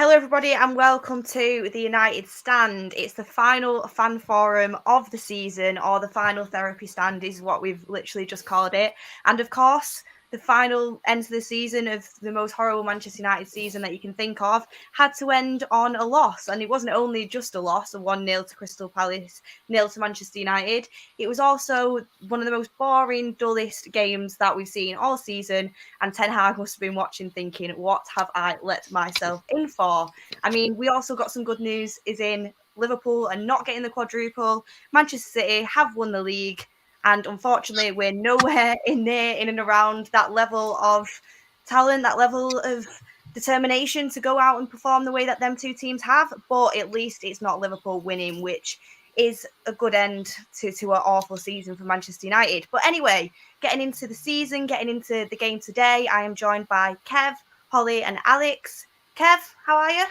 Hello, everybody, and welcome to the United Stand. It's the final fan forum of the season, or the final therapy stand is what we've literally just called it. And of course, the final end to the season of the most horrible Manchester United season that you can think of had to end on a loss. And it wasn't only just a loss, a 1-0 to Crystal Palace, 0 to Manchester United. It was also one of the most boring, dullest games that we've seen all season. And Ten Hag must have been watching thinking, what have I let myself in for? I mean, we also got some good news is in Liverpool and not getting the quadruple. Manchester City have won the league. And unfortunately, we're nowhere in and around that level of talent, that level of determination to go out and perform the way that them two teams have. But at least it's not Liverpool winning, which is a good end to an awful season for Manchester United. But anyway, getting into the season, getting into the game today, I am joined by Kev, Holly, and Alex. Kev, how are you?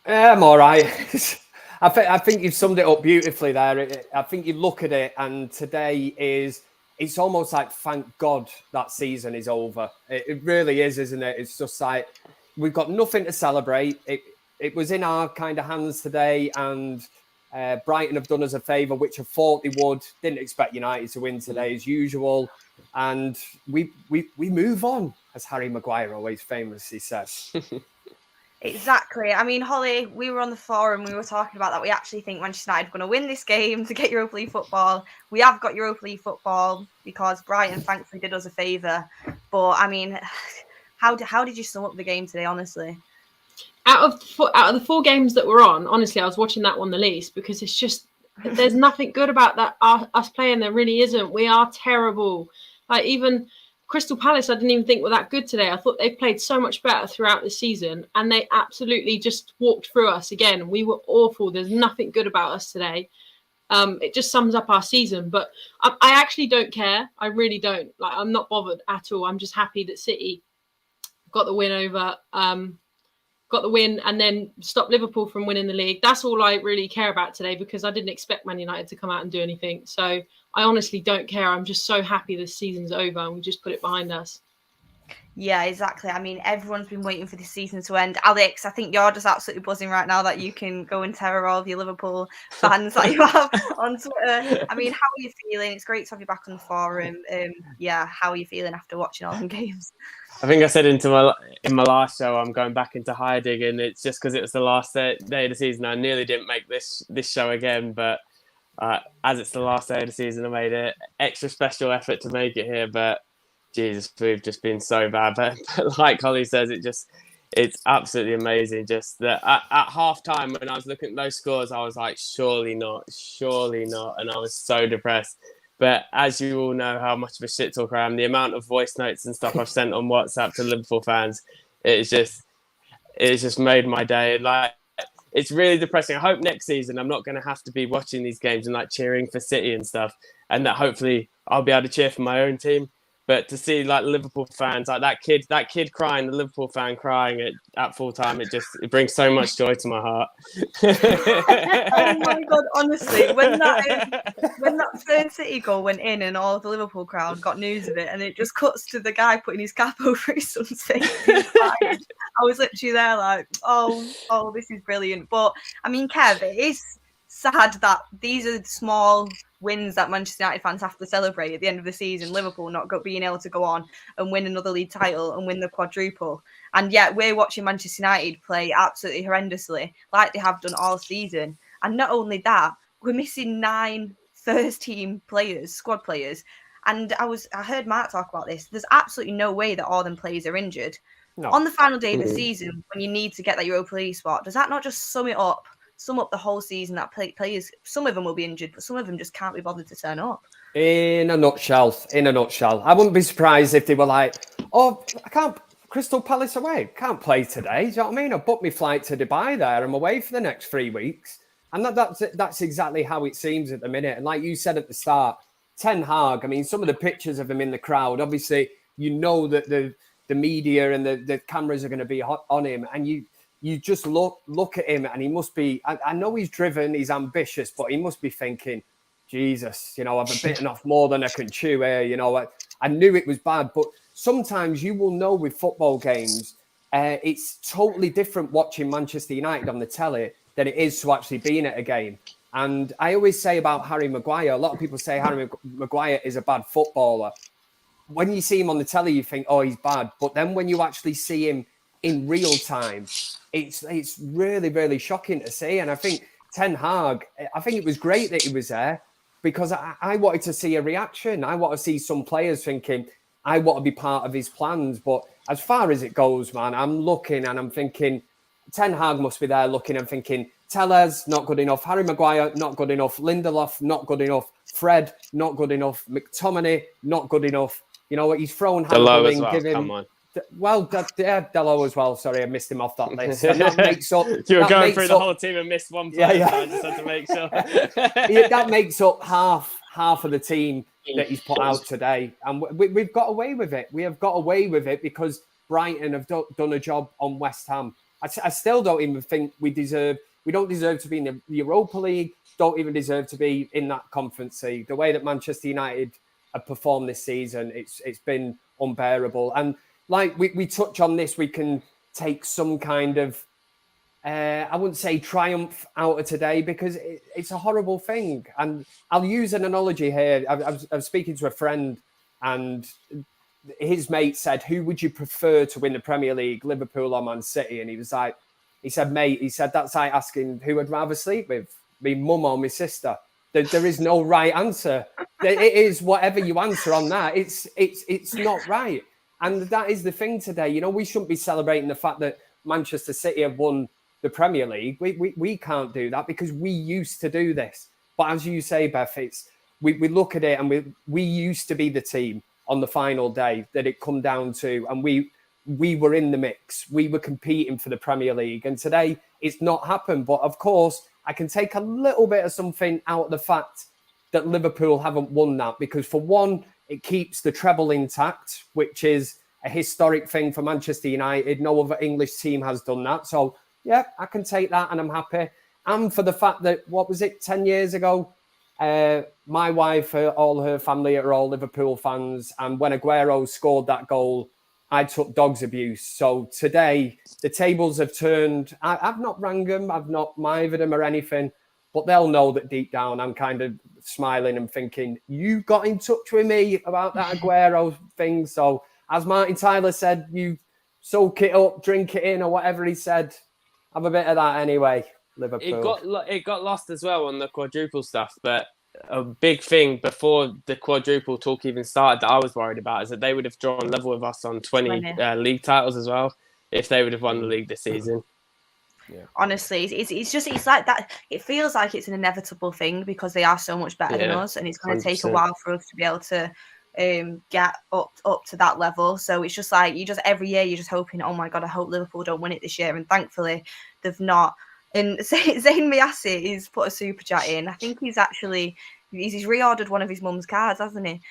I'm all right. I think you've summed it up beautifully there. I think you look at it, and today it's almost like, thank God that season is over. It really is, isn't it? It's just like we've got nothing to celebrate. It was in our kind of hands today, and Brighton have done us a favour, which I thought they would. Didn't expect United to win today as usual, and we move on, as Harry Maguire always famously says. Exactly. I mean, Holly, we were on the forum, we were talking about that. We actually think Manchester United are going to win this game to get Europa League football. We have got Europa League football because Brighton thankfully did us a favour. But, I mean, how did you sum up the game today, honestly? Out of the four games that were on, honestly, I was watching that one the least because it's just, there's nothing good about that us playing. There really isn't. We are terrible. Like, even Crystal Palace, I didn't even think were that good today. I thought they played so much better throughout the season, and they absolutely just walked through us again. We were awful. There's nothing good about us today. It just sums up our season. But I actually don't care. I really don't. Like, I'm not bothered at all. I'm just happy that City got the win over. Got the win and then stop Liverpool from winning the league. That's all I really care about today because I didn't expect Man United to come out and do anything. So I honestly don't care. I'm just so happy this season's over and we just put it behind us. Yeah, exactly. I mean, everyone's been waiting for this season to end. Alex, I think you're just absolutely buzzing right now that you can go and terror all of your Liverpool fans that you have on Twitter. I mean, how are you feeling? It's great to have you back on the forum. Yeah, how are you feeling after watching all them games? I think I said in my last show, I'm going back into hiding, and it's just because it was the last day of the season. I nearly didn't make this show again, but as it's the last day of the season, I made an extra special effort to make it here. But Jesus, we've just been so bad. But like Holly says, it's absolutely amazing. Just that at half time when I was looking at those scores, I was like, surely not, and I was so depressed. But as you all know how much of a shit talker I am, the amount of voice notes and stuff I've sent on WhatsApp to Liverpool fans, it's just made my day. Like, it's really depressing. I hope next season I'm not going to have to be watching these games and like cheering for City and stuff, and that hopefully I'll be able to cheer for my own team. But to see like Liverpool fans, like that kid crying, the Liverpool fan crying at full time, it brings so much joy to my heart. Oh my God, honestly, when that third City goal went in and all of the Liverpool crowd got news of it, and it just cuts to the guy putting his cap over his sunset. I was literally there like, oh, this is brilliant. But I mean, Kev, it is sad that these are small wins that Manchester United fans have to celebrate at the end of the season. Liverpool not being able to go on and win another league title and win the quadruple. And yet we're watching Manchester United play absolutely horrendously like they have done all season. And not only that, we're missing 9 first-team players, squad players. And I heard Mark talk about this. There's absolutely no way that all them players are injured. No. On the final day of the season, when you need to get that Europa League spot, does that not just sum up the whole season that players, some of them will be injured, but some of them just can't be bothered to turn up? In a nutshell. I wouldn't be surprised if they were like, oh, I can't, Crystal Palace away, can't play today. Do you know what I mean? I booked my flight to Dubai there. I'm away for the next 3 weeks. And that's exactly how it seems at the minute. And like you said at the start, Ten Hag, I mean, some of the pictures of him in the crowd, obviously, you know that the media and the cameras are going to be on him. And you just look at him and he must be, I know he's driven, he's ambitious, but he must be thinking, Jesus, I've bitten off more than I can chew here. I knew it was bad, but sometimes you will know with football games, it's totally different watching Manchester United on the telly than it is to actually being at a game. And I always say about Harry Maguire, a lot of people say Harry Maguire is a bad footballer. When you see him on the telly, you think, oh, he's bad. But then when you actually see him in real time, it's really, really shocking to see. And I think Ten Hag, I think it was great that he was there because I wanted to see a reaction. I want to see some players thinking, I want to be part of his plans. But as far as it goes, man, I'm looking and I'm thinking, Ten Hag must be there looking and thinking, Tellez, not good enough. Harry Maguire, not good enough. Lindelof, not good enough. Fred, not good enough. McTominay, not good enough. You know what? He's thrown handling. As well. Give him, Come on. Well, Dello as well. Sorry, I missed him off that list. And that makes up. You were going through the whole team and missed one player. Yeah. So I just had to make sure. That makes up half of the team that he's put out today, and we've got away with it. We have got away with it because Brighton have done a job on West Ham. I still don't even think we don't deserve to be in the Europa League. Don't even deserve to be in that Conference League. The way that Manchester United have performed this season, it's been unbearable. And like we touch on this, we can take some kind of, I wouldn't say triumph out of today because it's a horrible thing. And I'll use an analogy here. I was speaking to a friend and his mate said, who would you prefer to win the Premier League, Liverpool or Man City? And he said, mate, that's like asking who I'd rather sleep with, me mum or my sister. There is no right answer. It is whatever you answer on that. It's not right. And that is the thing today. You know, we shouldn't be celebrating the fact that Manchester City have won the Premier League. We can't do that because we used to do this. But as you say, Beth, we look at it and we used to be the team on the final day that it come down to, and we were in the mix. We were competing for the Premier League, and today it's not happened. But of course, I can take a little bit of something out of the fact that Liverpool haven't won that because, for one, it keeps the treble intact, which is a historic thing for Manchester United. No other English team has done that. So, yeah, I can take that and I'm happy. And for the fact that, 10 years ago, my wife, all her family are all Liverpool fans. And when Aguero scored that goal, I took dog's abuse. So today, the tables have turned. I've not rang them. I've not mithered them or anything. But they'll know that deep down, I'm kind of smiling and thinking, you got in touch with me about that Aguero thing. So as Martin Tyler said, you soak it up, drink it in, or whatever he said. Have a bit of that anyway, Liverpool. It got lost as well on the quadruple stuff, but a big thing before the quadruple talk even started that I was worried about is that they would have drawn level with us on 20 league titles as well if they would have won the league this season. Yeah. Honestly, it's like that. It feels like it's an inevitable thing because they are so much better than us, and it's going to take a while for us to be able to get up to that level. So it's just like every year you're just hoping, oh my god, I hope Liverpool don't win it this year, and thankfully they've not. And Zayn Miassi, he's put a super chat in. I think he's reordered one of his mum's cards, hasn't he?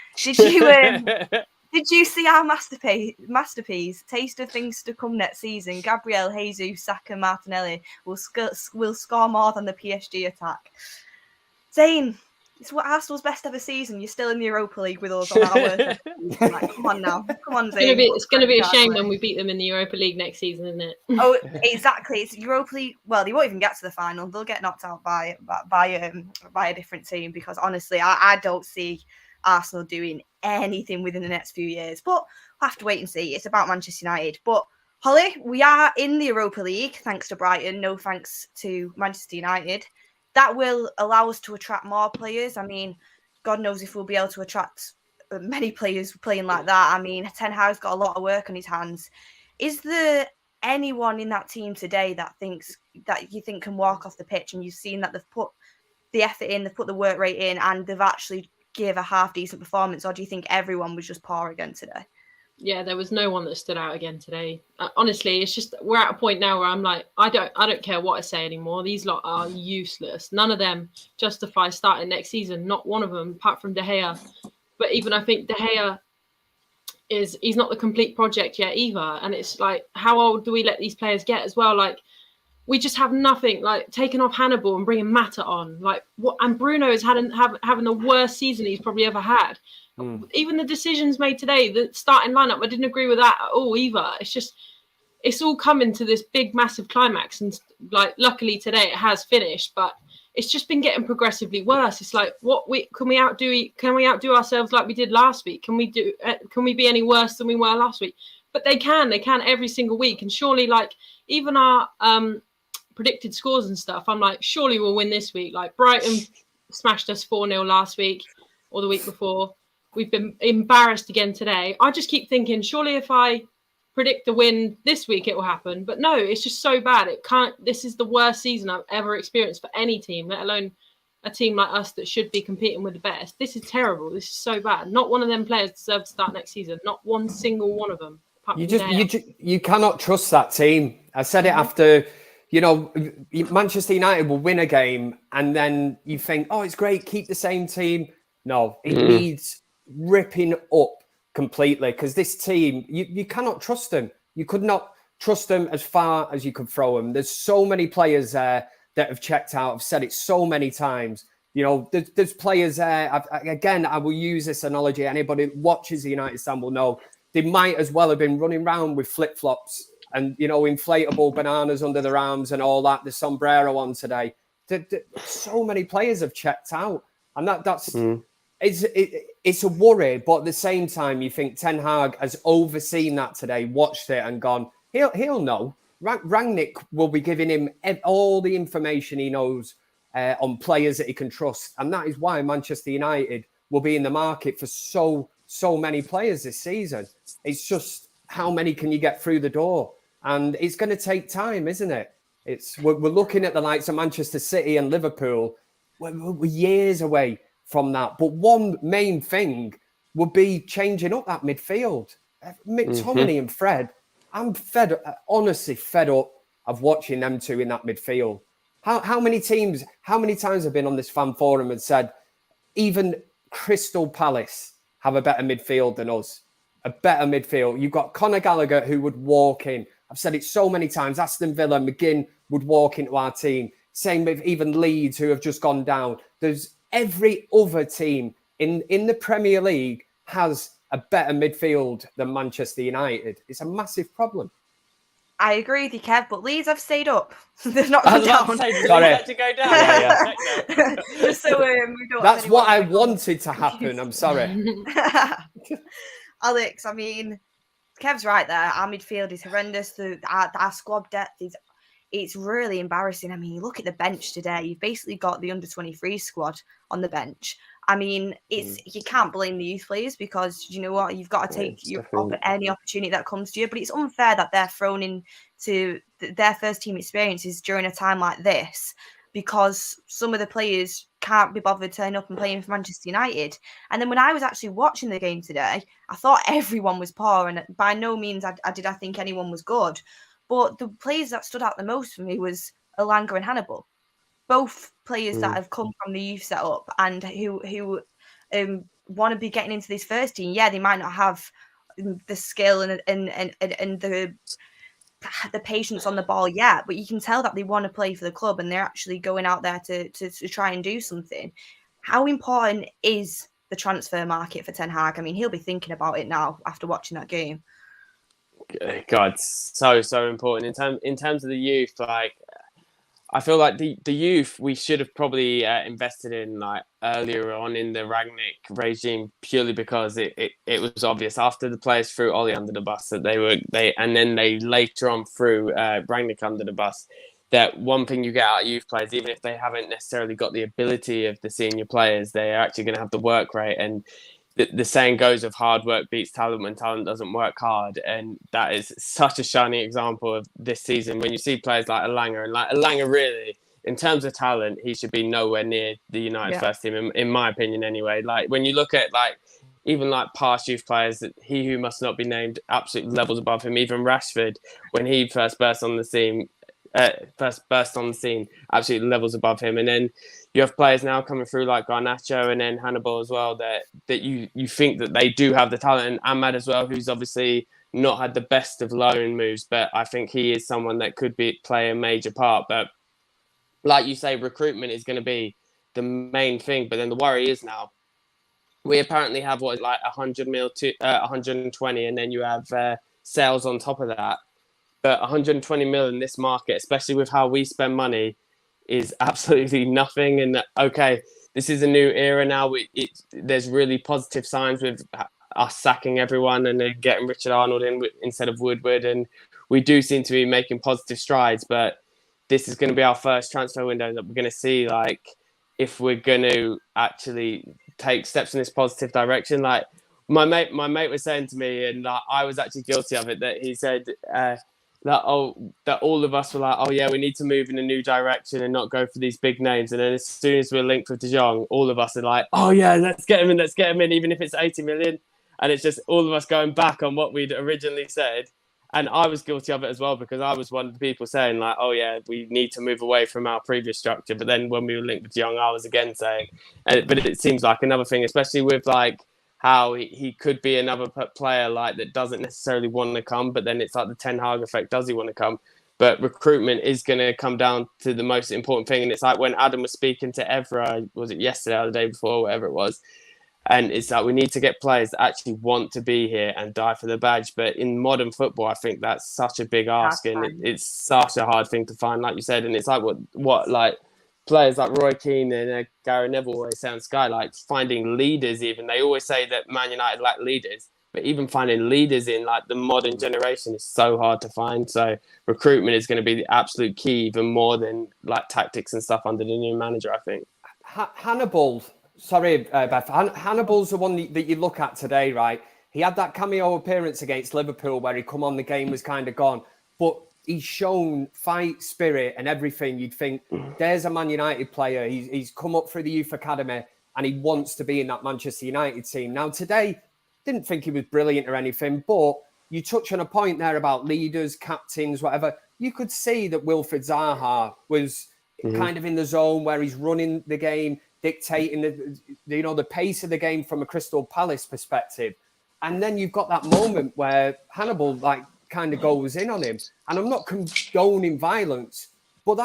Did you see our masterpiece? Taste of things to come next season. Gabriel, Jesus, Saka, Martinelli will score more than the PSG attack. Zayn, it's what Arsenal's best ever season. You're still in the Europa League with us on our like, come on now. Come on, Zayn. It's going to be a shame when we beat them in the Europa League next season, isn't it? Oh, exactly. It's Europa League. Well, they won't even get to the final. They'll get knocked out by a different team because honestly, I don't see Arsenal doing anything within the next few years. But we'll have to wait and see. It's about Manchester United. But Holly, we are in the Europa League thanks to Brighton. No thanks to Manchester United. That will allow us to attract more players. I mean, God knows if we'll be able to attract many players playing like that. I mean, Ten Hag's got a lot of work on his hands. Is there anyone in that team today that you think can walk off the pitch, and you've seen that they've put the effort in, they've put the work rate in, and they've actually give a half decent performance? Or do you think everyone was just poor again today? Yeah, there was no one that stood out again today. Honestly, it's just we're at a point now where I'm like, I don't care what I say anymore. These lot are useless. None of them justify starting next season. Not one of them, apart from De Gea. But even I think De Gea he's not the complete project yet either. And it's like, how old do we let these players get as well? Like, we just have nothing. Like taking off Hannibal and bringing Mata on. Like what? And Bruno is having the worst season he's probably ever had. Even the decisions made today, the starting lineup, I didn't agree with that at all either. It's just it's all coming to this big, massive climax. And like, luckily today it has finished, but it's just been getting progressively worse. It's like, can we outdo ourselves like we did last week? Can we be any worse than we were last week? But they can every single week. And surely, like, even our predicted scores and stuff, I'm like, surely we'll win this week. Like, Brighton smashed us 4-0 last week or the week before. We've been embarrassed again today. I just keep thinking, surely if I predict the win this week, it will happen. But no, it's just so bad. This is the worst season I've ever experienced for any team, let alone a team like us that should be competing with the best. This is terrible. This is so bad. Not one of them players deserves to start next season. Not one single one of them. You cannot trust that team. I said it after, Manchester United will win a game and then you think, oh, it's great, keep the same team. No, it needs ripping up completely, because this team, you cannot trust them. You could not trust them as far as you could throw them. There's so many players there that have checked out. I've said it so many times. There's players there. I will use this analogy. Anybody that watches the United stand will know they might as well have been running around with flip-flops and, inflatable bananas under their arms and all that. The sombrero on today. So many players have checked out. And that's... It's a worry, but at the same time, you think Ten Hag has overseen that today, watched it and gone, he'll know. Rangnick will be giving him all the information he knows on players that he can trust. And that is why Manchester United will be in the market for so many players this season. It's just, how many can you get through the door? And it's going to take time, isn't it? We're looking at the likes of Manchester City and Liverpool. We're years away from that. But one main thing would be changing up that midfield. McTominay and Fred, I'm honestly fed up of watching them two in that midfield. How many times have been on this fan forum and said, even Crystal Palace have a better midfield than us? A better midfield. You've got Conor Gallagher who would walk in. I've said it so many times. Aston Villa, McGinn would walk into our team. Same with even Leeds, who have just gone down. There's every other team in the Premier League has a better midfield than Manchester United. It's a massive problem. I agree with you, Kev, but Leeds have stayed up. They've not gone down. Sorry. To go down. Yeah. Just so we don't. That's what I wanted to happen. I'm sorry. Alex, I mean, Kev's right there. Our midfield is horrendous. Our squad depth is... It's really embarrassing. I mean, you look at the bench today, you've basically got the under-23 squad on the bench. I mean, you can't blame the youth players, because you know what? You've got to take any opportunity that comes to you. But it's unfair that they're thrown into their first team experiences during a time like this, because some of the players can't be bothered turning up and playing for Manchester United. And then when I was actually watching the game today, I thought everyone was poor, and by no means did I think anyone was good. But the players that stood out the most for me was Elanga and Hannibal. Both players that have come from the youth setup and who want to be getting into this first team. Yeah, they might not have the skill and the patience on the ball yet, but you can tell that they want to play for the club and they're actually going out there to try and do something. How important is the transfer market for Ten Hag? I mean, he'll be thinking about it now after watching that game. God, so important in terms of the youth. Like, I feel like the youth we should have probably invested in like earlier on in the Rangnick regime, purely because it was obvious after the players threw Ollie under the bus that they later on threw Rangnick under the bus. That one thing you get out of youth players, even if they haven't necessarily got the ability of the senior players, they are actually going to have the work rate. And the saying goes of hard work beats talent when talent doesn't work hard. And that is such a shining example of this season. When you see players like Elanga, really, in terms of talent, he should be nowhere near the United first team, in my opinion anyway. Like, when you look at even past youth players, that he who must not be named, absolute levels above him. Even Rashford, when he first burst on the scene, absolutely levels above him. And then you have players now coming through like Garnacho and then Hannibal as well, that you think that they do have the talent. And Ahmad as well, who's obviously not had the best of loan moves, but I think he is someone that could play a major part. But like you say, recruitment is going to be the main thing. But then the worry is now we apparently have 100 mil to 120, and then you have sales on top of that. But 120 mil in this market, especially with how we spend money, is absolutely nothing. And okay, this is a new era now. There's really positive signs with us sacking everyone and getting Richard Arnold in instead of Woodward, and we do seem to be making positive strides. But this is going to be our first transfer window that we're going to see, like, if we're going to actually take steps in this positive direction. Like my mate was saying to me, and I was actually guilty of it, that he said that all of us were like, oh yeah, we need to move in a new direction and not go for these big names. And then as soon as we're linked with De Jong, all of us are like, oh yeah, let's get him in, even if it's 80 million. And it's just all of us going back on what we'd originally said. And I was guilty of it as well, because I was one of the people saying like, oh yeah, we need to move away from our previous structure. But then when we were linked with De Jong, I was again saying, but it seems like another thing, especially with like how he could be another player like that doesn't necessarily want to come, but then it's like the Ten Hag effect. Does he want to come? But recruitment is going to come down to the most important thing. And it's like when Adam was speaking to Evra, was it yesterday or the day before, whatever it was, and it's like we need to get players that actually want to be here and die for the badge. But in modern football, I think that's such a big ask, and it's such a hard thing to find, like you said. And it's like what like players like Roy Keane and Gary Neville always say on Sky, like finding leaders. Even they always say that Man United lack leaders, but even finding leaders in like the modern generation is so hard to find. So recruitment is going to be the absolute key, even more than like tactics and stuff under the new manager, I think. Hannibal. Sorry, Beth. Hannibal's the one that you look at today, right? He had that cameo appearance against Liverpool where he come on, the game was kind of gone. But he's shown fight spirit and everything. You'd think, there's a Man United player. He's come up through the youth academy and he wants to be in that Manchester United team. Now, today, didn't think he was brilliant or anything, but you touch on a point there about leaders, captains, whatever. You could see that Wilfried Zaha was kind of in the zone where he's running the game, dictating the pace of the game from a Crystal Palace perspective. And then you've got that moment where Hannibal like kind of goes in on him. And I'm not condoning violence, but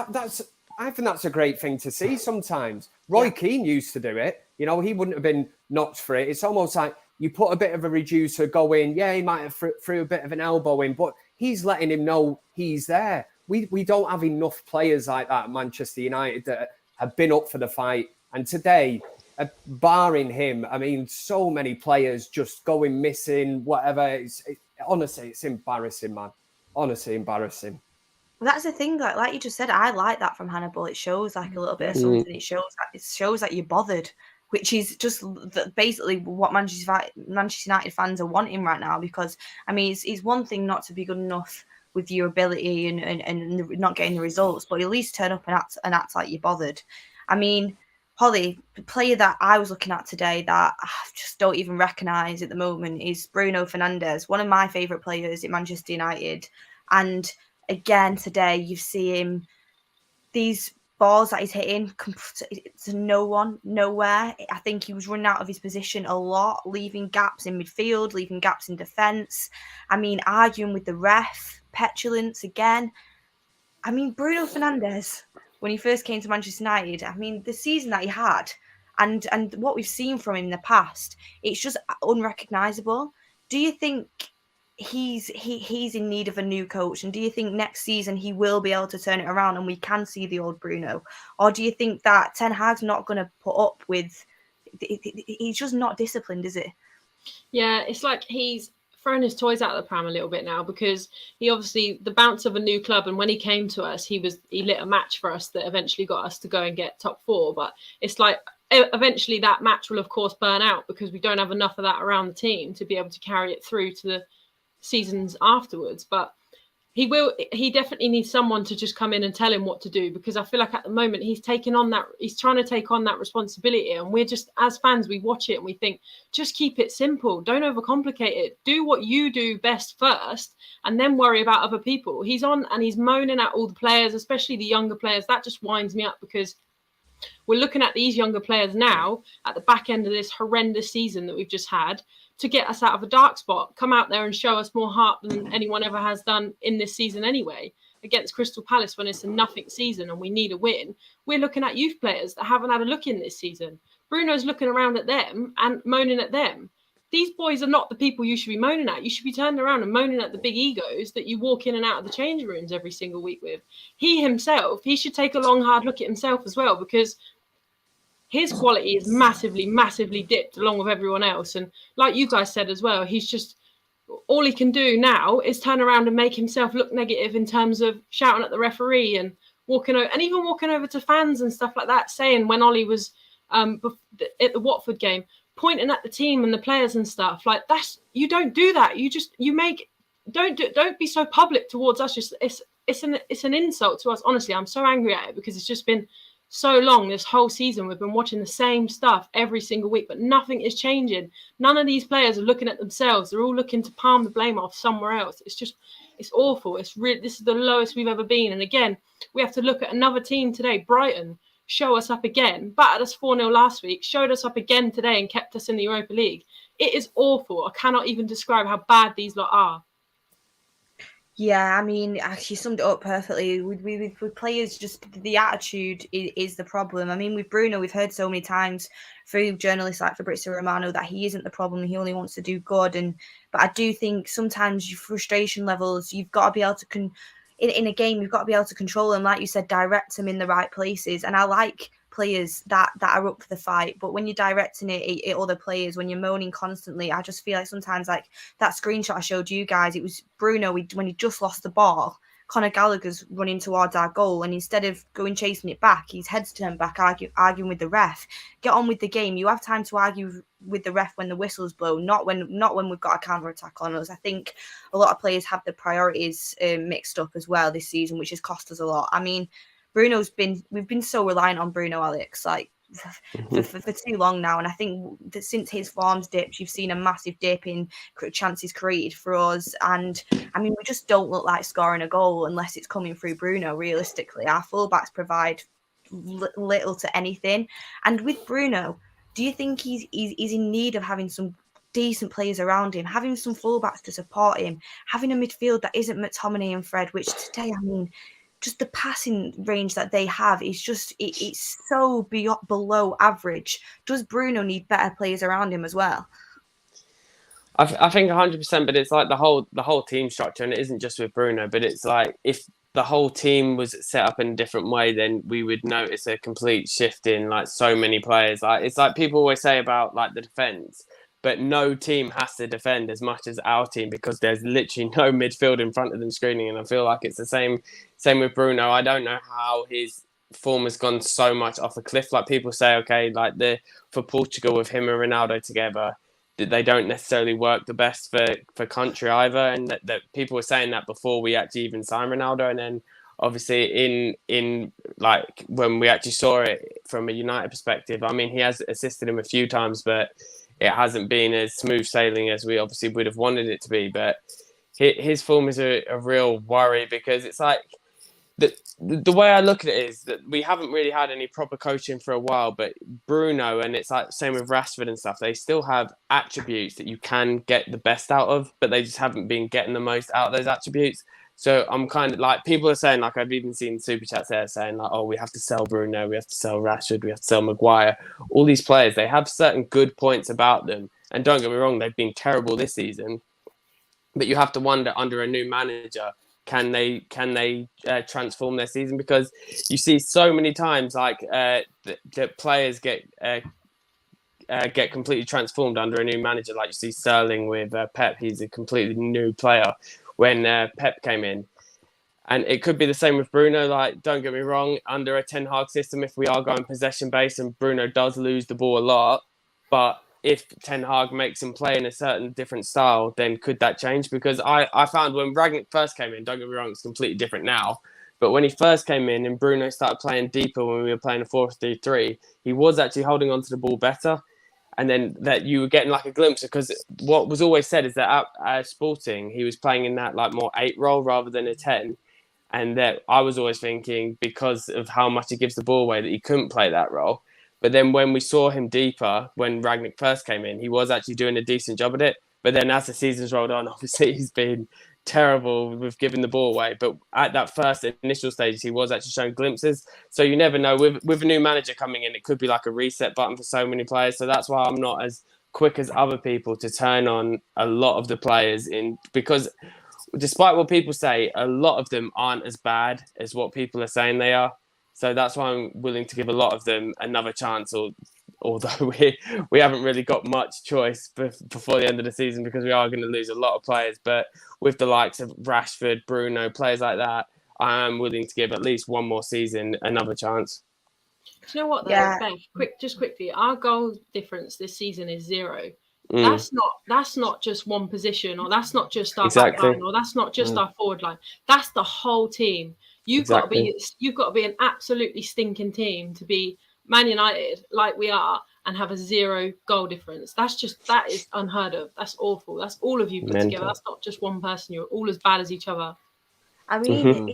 I think that's a great thing to see sometimes. Roy Keane used to do it. You know, he wouldn't have been knocked for it. It's almost like you put a bit of a reducer, go in. Yeah, he might have threw a bit of an elbow in, but he's letting him know he's there. We don't have enough players like that at Manchester United that have been up for the fight. And today, barring him, I mean, so many players just going missing, whatever. Honestly, it's embarrassing, man. Honestly, embarrassing. Well, that's the thing, like you just said, I like that from Hannibal. It shows like a little bit of something. It shows that you're bothered, which is just basically what Manchester United fans are wanting right now. Because I mean, it's one thing not to be good enough with your ability and not getting the results, but at least turn up and act like you're bothered. I mean, Holly, the player that I was looking at today that I just don't even recognise at the moment is Bruno Fernandes, one of my favourite players at Manchester United. And again, today, you see him, these balls that he's hitting to no one, nowhere. I think he was running out of his position a lot, leaving gaps in midfield, leaving gaps in defence. I mean, arguing with the ref, petulance again. I mean, Bruno Fernandes, when he first came to Manchester United, I mean, the season that he had and what we've seen from him in the past, it's just unrecognisable. Do you think he's in need of a new coach? And do you think next season he will be able to turn it around and we can see the old Bruno? Or do you think that Ten Hag's not going to put up with... He's just not disciplined, is it? Yeah, it's like he's thrown his toys out of the pram a little bit now, because he obviously, the bounce of a new club, and when he came to us, he lit a match for us that eventually got us to go and get top 4. But it's like eventually that match will of course burn out because we don't have enough of that around the team to be able to carry it through to the seasons afterwards. But he definitely needs someone to just come in and tell him what to do, because I feel like at the moment he's trying to take on that responsibility, and we're just, as fans, we watch it and we think, just keep it simple, don't overcomplicate it, do what you do best first and then worry about other people. He's on and he's moaning at all the players, especially the younger players. That just winds me up, because we're looking at these younger players now at the back end of this horrendous season that we've just had, to get us out of a dark spot, come out there and show us more heart than anyone ever has done in this season anyway, against Crystal Palace when it's a nothing season and we need a win. We're looking at youth players that haven't had a look in this season. Bruno's looking around at them and moaning at them. these boys are not the people you should be moaning at. You should be turning around and moaning at the big egos that you walk in and out of the changing rooms every single week with. He himself, he should take a long, hard look at himself as well, because his quality is massively, massively dipped along with everyone else. And like you guys said as well, he's just, all he can do now is turn around and make himself look negative in terms of shouting at the referee and walking over, and even walking over to fans and stuff like that, saying when Ollie was at the Watford game, pointing at the team and the players and stuff like that's, you don't do that. Don't be so public towards us. Just it's an insult to us. Honestly, I'm so angry at it because it's just been so long this whole season. We've been watching the same stuff every single week, but nothing is changing. None of these players are looking at themselves. They're all looking to palm the blame off somewhere else. It's awful. This is the lowest we've ever been. And again, we have to look at another team today, Brighton, show us up again, battered us 4-0 last week, showed us up again today and kept us in the Europa League. It is awful. I cannot even describe how bad these lot are. Yeah, I mean, she summed it up perfectly. With players, just the attitude is the problem. I mean, with Bruno, we've heard so many times through journalists like Fabrizio Romano that he isn't the problem. He only wants to do good. But I do think sometimes your frustration levels, you've got to be able to in a game, you've got to be able to control them. Like you said, direct them in the right places. And I like players that are up for the fight, but when you're directing it at other players, when you're moaning constantly, I just feel like sometimes, like that screenshot I showed you guys, it was Bruno when he just lost the ball, Conor Gallagher's running towards our goal, and instead of going chasing it back, his head's turned back, arguing with the ref. Get on with the game. You have time to argue with the ref when the whistle's blown, not when we've got a counter attack on us. I think a lot of players have the priorities mixed up as well this season, which has cost us a lot. I mean, we've been so reliant on Bruno, Alex, like for too long now. And I think that since his form's dipped, you've seen a massive dip in chances created for us. And I mean, we just don't look like scoring a goal unless it's coming through Bruno, realistically. Our fullbacks provide little to anything. And with Bruno, do you think he's in need of having some decent players around him, having some fullbacks to support him, having a midfield that isn't McTominay and Fred, which today, I mean, just the passing range that they have is just it's so below average. Does Bruno need better players around him as well? I think 100%, but it's like the whole team structure, and it isn't just with Bruno, but it's like if the whole team was set up in a different way, then we would notice a complete shift in like so many players. Like it's like people always say about like the defense, but no team has to defend as much as our team because there's literally no midfield in front of them screening. And I feel like it's the same with Bruno. I don't know how his form has gone so much off a cliff. Like people say, okay, like for Portugal with him and Ronaldo together, they don't necessarily work the best for country either. And that people were saying that before we actually even signed Ronaldo. And then obviously in like when we actually saw it from a United perspective, I mean, he has assisted him a few times, but it hasn't been as smooth sailing as we obviously would have wanted it to be. But his form is a real worry because it's like the way I look at it is that we haven't really had any proper coaching for a while. But Bruno, and it's like same with Rashford and stuff, they still have attributes that you can get the best out of, but they just haven't been getting the most out of those attributes. So I'm kind of like, people are saying, like, I've even seen super chats there saying like, oh, we have to sell Bruno, we have to sell Rashford, we have to sell Maguire. All these players, they have certain good points about them. And don't get me wrong, they've been terrible this season. But you have to wonder, under a new manager, can they transform their season? Because you see so many times like that players get completely transformed under a new manager. Like you see Sterling with Pep, he's a completely new player when Pep came in. And it could be the same with Bruno. Like, don't get me wrong, under a Ten Hag system, if we are going possession-based and Bruno does lose the ball a lot, but if Ten Hag makes him play in a certain different style, then could that change? Because I found when Rangnick first came in, don't get me wrong, it's completely different now, but when he first came in and Bruno started playing deeper when we were playing a 4-3-3, he was actually holding on to the ball better. And then that you were getting like a glimpse, because what was always said is that at Sporting, he was playing in that like more 8 role rather than a 10. And that I was always thinking, because of how much he gives the ball away, that he couldn't play that role. But then when we saw him deeper, when Rangnick first came in, he was actually doing a decent job at it. But then as the season's rolled on, obviously he's been terrible with giving the ball away. But at that first initial stage, he was actually showing glimpses. So you never know. With a new manager coming in, it could be like a reset button for so many players. So that's why I'm not as quick as other people to turn on a lot of the players because despite what people say, a lot of them aren't as bad as what people are saying they are. So that's why I'm willing to give a lot of them another chance, although we haven't really got much choice before the end of the season because we are going to lose a lot of players. But with the likes of Rashford, Bruno, players like that, I am willing to give at least one more season another chance. Do you know what, though, Yeah. Beth? Just quickly, our goal difference this season is 0. That's not just one position, or that's not just our back line, or that's not just our forward line. That's the whole team. You've got to be an absolutely stinking team to be Man United like we are and have a 0 goal difference. That is unheard of. That's awful. That's all of you put together. That's not just one person. You're all as bad as each other. I mean,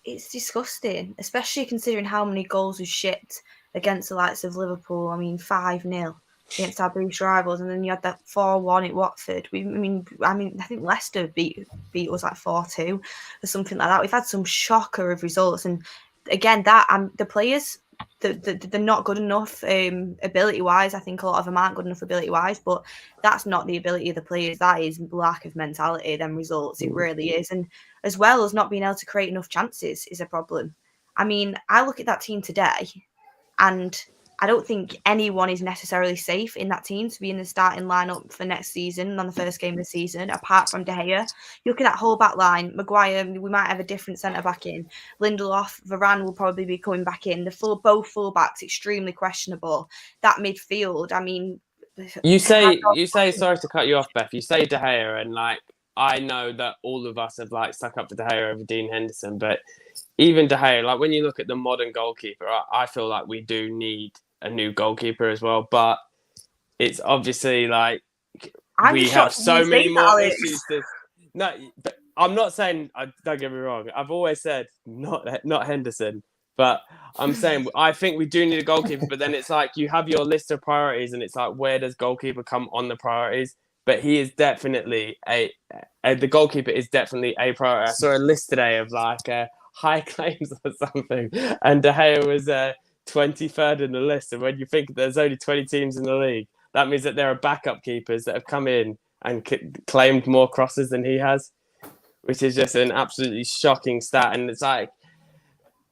it's disgusting, especially considering how many goals we shipped against the likes of Liverpool. I mean, 5-0 against our British rivals, and then you had that 4-1 at Watford. I mean, I think Leicester beat us like 4-2 or something like that. We've had some shocker of results, and again, the players. They're not good enough ability-wise. I think a lot of them aren't good enough ability-wise, but that's not the ability of the players. That is lack of mentality, them results. It really is. And as well as not being able to create enough chances is a problem. I mean, I look at that team today and I don't think anyone is necessarily safe in that team to be in the starting lineup for next season on the first game of the season, apart from De Gea. You look at that whole back line, Maguire, we might have a different centre-back in. Lindelof, Varane will probably be coming back in. Both full-backs, extremely questionable. That midfield, I mean... You say, sorry to cut you off, Beth, you say De Gea, and like, I know that all of us have like stuck up for De Gea over Dean Henderson, but even De Gea, like when you look at the modern goalkeeper, I feel like we do need a new goalkeeper as well, but it's obviously like we have so many more issues. No, but I'm not saying. Don't get me wrong. I've always said not Henderson, but I'm saying I think we do need a goalkeeper. But then it's like you have your list of priorities, and it's like where does goalkeeper come on the priorities? But he is definitely the goalkeeper is definitely a priority. I saw a list today of like high claims or something, and De Gea was 23rd in the list. And when you think there's only 20 teams in the league, that means that there are backup keepers that have come in and claimed more crosses than he has, which is just an absolutely shocking stat. And it's like,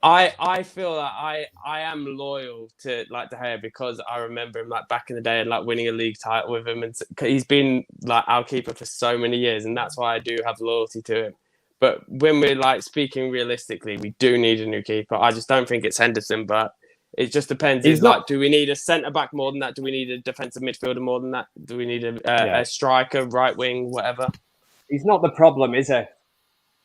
I feel that I am loyal to like De Gea because I remember him like back in the day and like winning a league title with him, and he's been like our keeper for so many years, and that's why I do have loyalty to him. But when we're like speaking realistically, we do need a new keeper. I just don't think it's Henderson, but it just depends. Like, do we need a centre back more than that? Do we need a defensive midfielder more than that? Do we need a striker, right wing, whatever? He's not the problem, is he?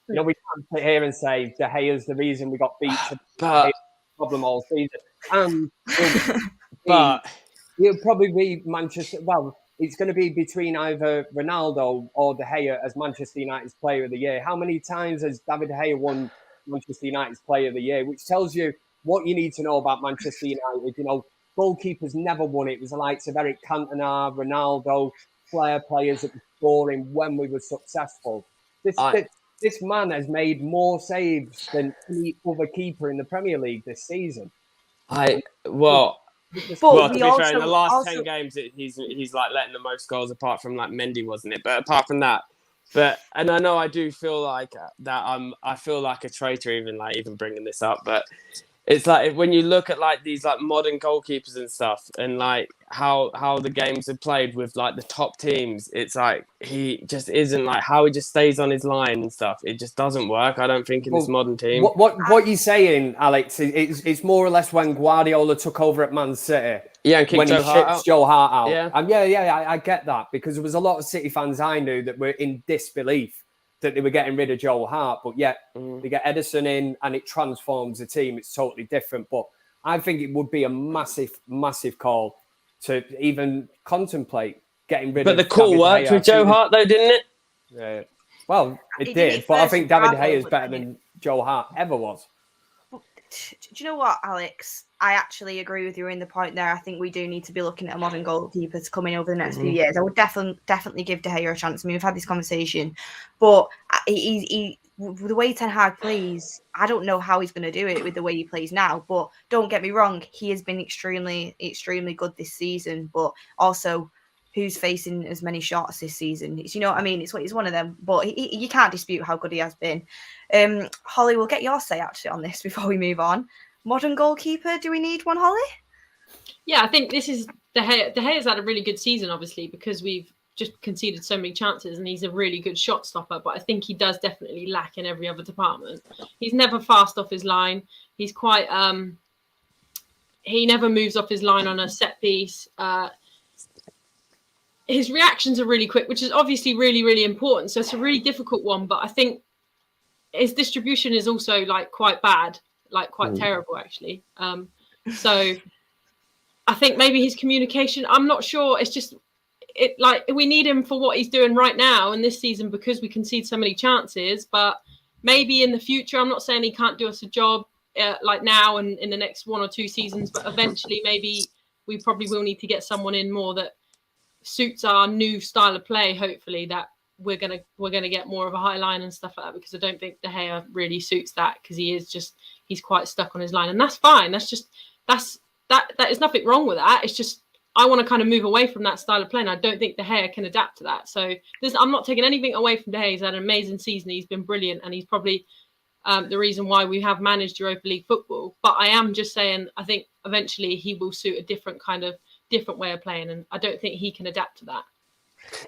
You know, we can't sit here and say De Gea's the reason we got beat. But problem all season. But he'll probably be Manchester. Well, it's going to be between either Ronaldo or De Gea as Manchester United's Player of the Year. How many times has David De Gea won Manchester United's Player of the Year? Which tells you what you need to know about Manchester United. You know, goalkeepers never won it. It was the likes of Eric Cantona, Ronaldo, players that were scoring when we were successful. This man has made more saves than any other keeper in the Premier League this season. To be fair, in the last 10 games, he's like letting the most goals apart from like Mendy, wasn't it? But apart from that, and I know I do feel like that I feel like a traitor even bringing this up, but it's like when you look at like these like modern goalkeepers and stuff, and like how the games are played with like the top teams, it's like he just isn't like how he just stays on his line and stuff. It just doesn't work. I don't think in this modern team. What you're saying, Alex, it's more or less when Guardiola took over at Man City. Yeah, and when he shipped Joe Hart out. Yeah, and I get that because there was a lot of City fans I knew that were in disbelief that they were getting rid of Joe Hart, but yet they get Ederson in and it transforms the team. It's totally different. But I think it would be a massive, massive call to even contemplate getting rid of. But the call worked with Joe Hart, though, didn't it? Yeah. Well, it did. But I think David De Gea is better than Joe Hart ever was. Do you know what, Alex? I actually agree with you in the point there. I think we do need to be looking at a modern goalkeeper to come in over the next few years. I would definitely give De Gea a chance. I mean, we've had this conversation, but he the way Ten Hag plays, I don't know how he's going to do it with the way he plays now. But don't get me wrong, he has been extremely, extremely good this season. But also, who's facing as many shots this season. It's, you know what I mean? It's one of them, but you can't dispute how good he has been. Holly, we'll get your say actually on this before we move on. Modern goalkeeper, do we need one, Holly? Yeah, I think this is De Gea. De Gea's had a really good season, obviously, because we've just conceded so many chances, and he's a really good shot stopper. But I think he does definitely lack in every other department. He's never fast off his line. He's quite he never moves off his line on a set piece. His reactions are really quick, which is obviously really, really important. So it's a really difficult one. But I think his distribution is also like quite bad, like quite terrible, actually. So I think maybe his communication, I'm not sure. It's just we need him for what he's doing right now in this season because we concede so many chances. But maybe in the future, I'm not saying he can't do us a job like now and in the next 1 or 2 seasons, but eventually maybe we probably will need to get someone in more that suits our new style of play. Hopefully that we're gonna get more of a high line and stuff like that, because I don't think De Gea really suits that, because he's quite stuck on his line, and that's fine. That is nothing wrong with that. It's just I want to kind of move away from that style of play, and I don't think De Gea can adapt to that. So I'm not taking anything away from De Gea. He's had an amazing season. He's been brilliant, and he's probably the reason why we have managed Europa League football. But I am just saying, I think eventually he will suit a different way of playing, and I don't think he can adapt to that.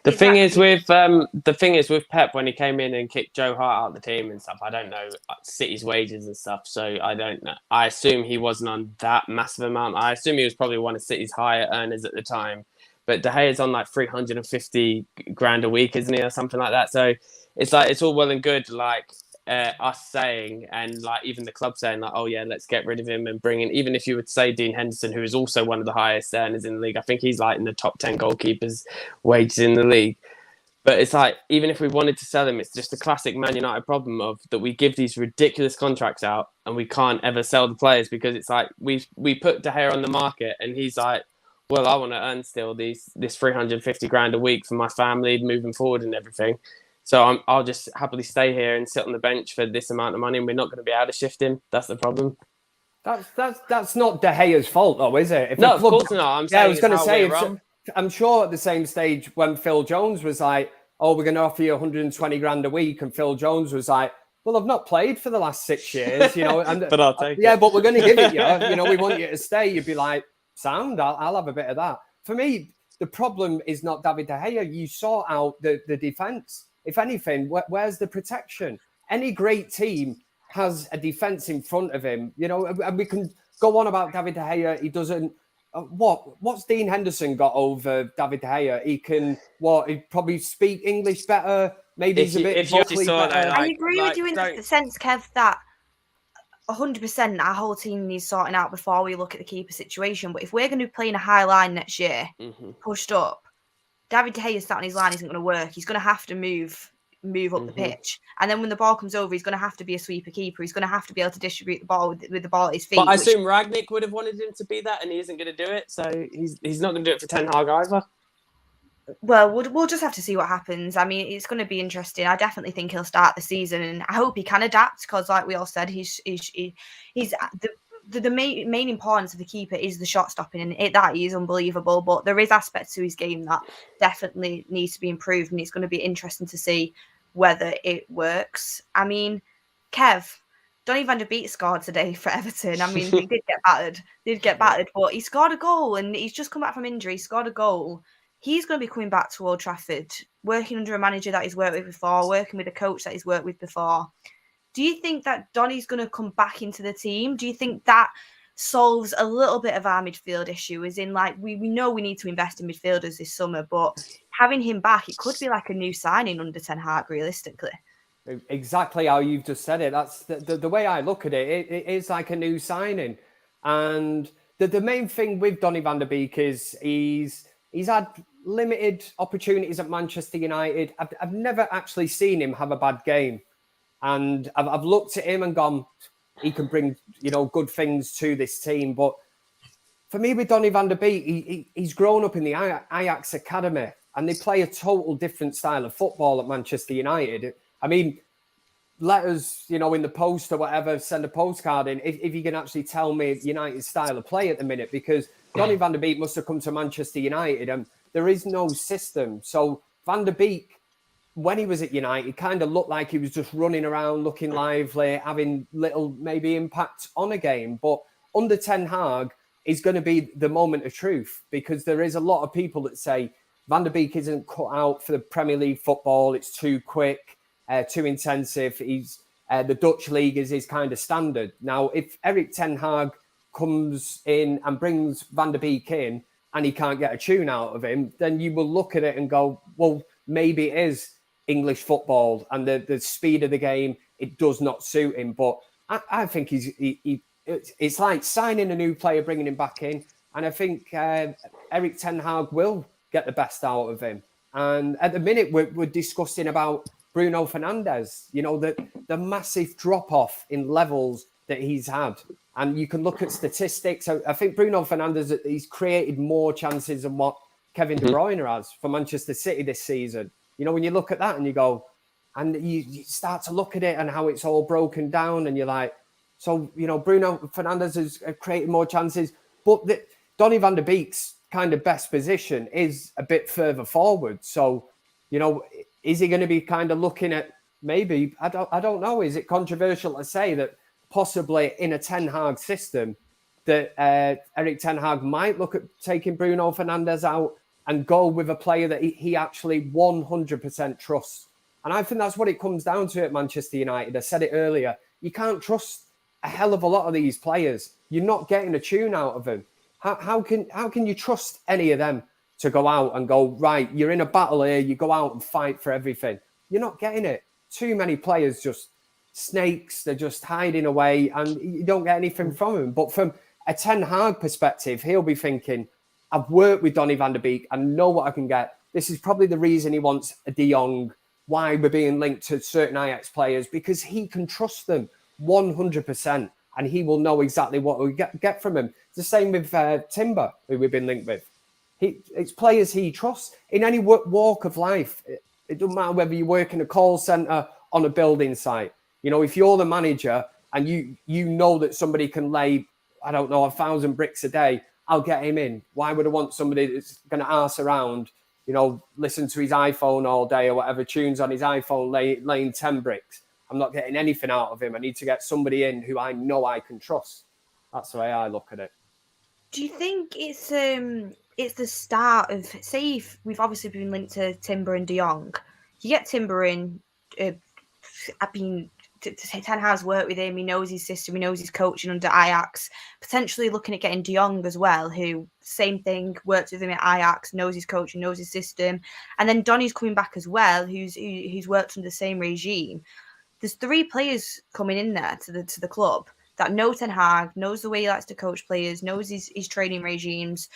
The thing is with Pep, when he came in and kicked Joe Hart out of the team and stuff, I don't know City's wages and stuff, so I don't know. I assume he wasn't on that massive amount. I assume he was probably one of City's higher earners at the time, but De Gea's on like 350 grand a week, isn't he, or something like that? So it's like it's all well and good, like us saying, and like even the club saying, like, oh yeah, let's get rid of him and bring in. Even if you would say Dean Henderson, who is also one of the highest earners in the league, I think he's like in the top 10 goalkeepers wages in the league. But it's like, even if we wanted to sell him, it's just the classic Man United problem of that we give these ridiculous contracts out and we can't ever sell the players, because it's like we put De Gea on the market and he's like, well, I want to earn still this 350 grand a week for my family moving forward and everything. So I'll just happily stay here and sit on the bench for this amount of money, and we're not going to be able to shift him. That's the problem. That's not De Gea's fault, though, is it? Of course not. I'm saying I was going to say, wrong. I'm sure at the same stage when Phil Jones was like, oh, we're going to offer you 120 grand a week, and Phil Jones was like, well, I've not played for the last 6 years, you know. And, but I'll take it. Yeah, but we're going to give it you. You know, we want you to stay. You'd be like, sound, I'll have a bit of that. For me, the problem is not David De Gea. You sort out the defence. If anything, where's the protection? Any great team has a defence in front of him, you know, and we can go on about David De Gea. He doesn't. What's Dean Henderson got over David De Gea? He can he probably speak English better. Maybe he's a bit vocally better. I agree with you in the sense, Kev, that 100% our whole team needs sorting out before we look at the keeper situation. But if we're going to be playing a high line next year, pushed up, David De Gea sat on his line isn't going to work. He's going to have to move up the pitch. And then when the ball comes over, he's going to have to be a sweeper keeper. He's going to have to be able to distribute the ball with the ball at his feet. But I assume Ragnick would have wanted him to be that, and he isn't going to do it. So he's not going to do it for Ten Hag either. Well, we'll just have to see what happens. I mean, it's going to be interesting. I definitely think he'll start the season, and I hope he can adapt, because, like we all said, he's the main importance of the keeper is the shot stopping, and that is unbelievable. But there is aspects to his game that definitely needs to be improved, and it's going to be interesting to see whether it works. I mean, Kev, Donny van der Beek scored today for Everton. I mean, he did get battered, but he scored a goal, and he's just come back from injury. He scored a goal. He's going to be coming back to Old Trafford, working under a manager that he's worked with before, working with a coach that he's worked with before. Do you think that Donny's going to come back into the team? Do you think that solves a little bit of our midfield issue? As in, like, we know we need to invest in midfielders this summer, but having him back, it could be like a new signing under Ten Hag, realistically. Exactly how you've just said it. That's the way I look at it. It is like a new signing. And the main thing with Donny van der Beek is he's had limited opportunities at Manchester United. I've never actually seen him have a bad game. And I've looked at him and gone, he can bring, you know, good things to this team. But for me, with Donny van der Beek, he's grown up in the Ajax academy, and they play a total different style of football at Manchester United. I mean, let us, you know, in the post or whatever, send a postcard in if you can actually tell me United's style of play at the minute, because Donny van der Beek must have come to Manchester United and there is no system. So Van der Beek, when he was at United, kind of looked like he was just running around, looking lively, having little maybe impact on a game. But under Ten Hag is going to be the moment of truth, because there is a lot of people that say Van der Beek isn't cut out for the Premier League football. It's too quick, too intensive. The Dutch league is his kind of standard. Now, if Erik Ten Hag comes in and brings Van der Beek in and he can't get a tune out of him, then you will look at it and go, well, maybe it is English football and the speed of the game, it does not suit him. But I think it's like signing a new player, bringing him back in. And I think Erik Ten Hag will get the best out of him. And at the minute, we're discussing about Bruno Fernandes, the massive drop-off in levels that he's had. And you can look at statistics. I think Bruno Fernandes, he's created more chances than what Kevin De Bruyne has for Manchester City this season. When you look at that and you go, and you start to look at it and how it's all broken down, and you're like, so, Bruno Fernandes has created more chances, but Donny van der Beek's kind of best position is a bit further forward. So, is he going to be kind of looking at maybe, I don't know, is it controversial to say that possibly in a Ten Hag system that Erik Ten Hag might look at taking Bruno Fernandes out and go with a player that he actually 100% trusts? And I think that's what it comes down to at Manchester United. I said it earlier. You can't trust a hell of a lot of these players. You're not getting a tune out of them. How can you trust any of them to go out and go, right, you're in a battle here, you go out and fight for everything? You're not getting it. Too many players just snakes, they're just hiding away and you don't get anything from them. But from a Ten Hag perspective, he'll be thinking, I've worked with Donny van der Beek, I know what I can get. This is probably the reason he wants a De Jong, why we're being linked to certain Ajax players, because he can trust them 100% and he will know exactly what we get from him. It's the same with Timber, who we've been linked with. It's players he trusts in any walk of life. It doesn't matter whether you work in a call centre, on a building site. If you're the manager and you know that somebody can lay, 1,000 bricks a day, I'll get him in. Why would I want somebody that's going to arse around, listen to his iPhone all day or whatever, tunes on his iPhone, laying 10 bricks? I'm not getting anything out of him. I need to get somebody in who I know I can trust. That's the way I look at it. Do you think it's the start of, say, if we've obviously been linked to Timber and De Jong, you get Timber in, Ten Hag's worked with him, he knows his system, he knows his coaching under Ajax, potentially looking at getting De Jong as well, who, same thing, worked with him at Ajax, knows his coaching, knows his system, and then Donny's coming back as well, who's worked under the same regime. There's 3 players coming in there to the club that know Ten Hag, knows the way he likes to coach players, knows his training regimes,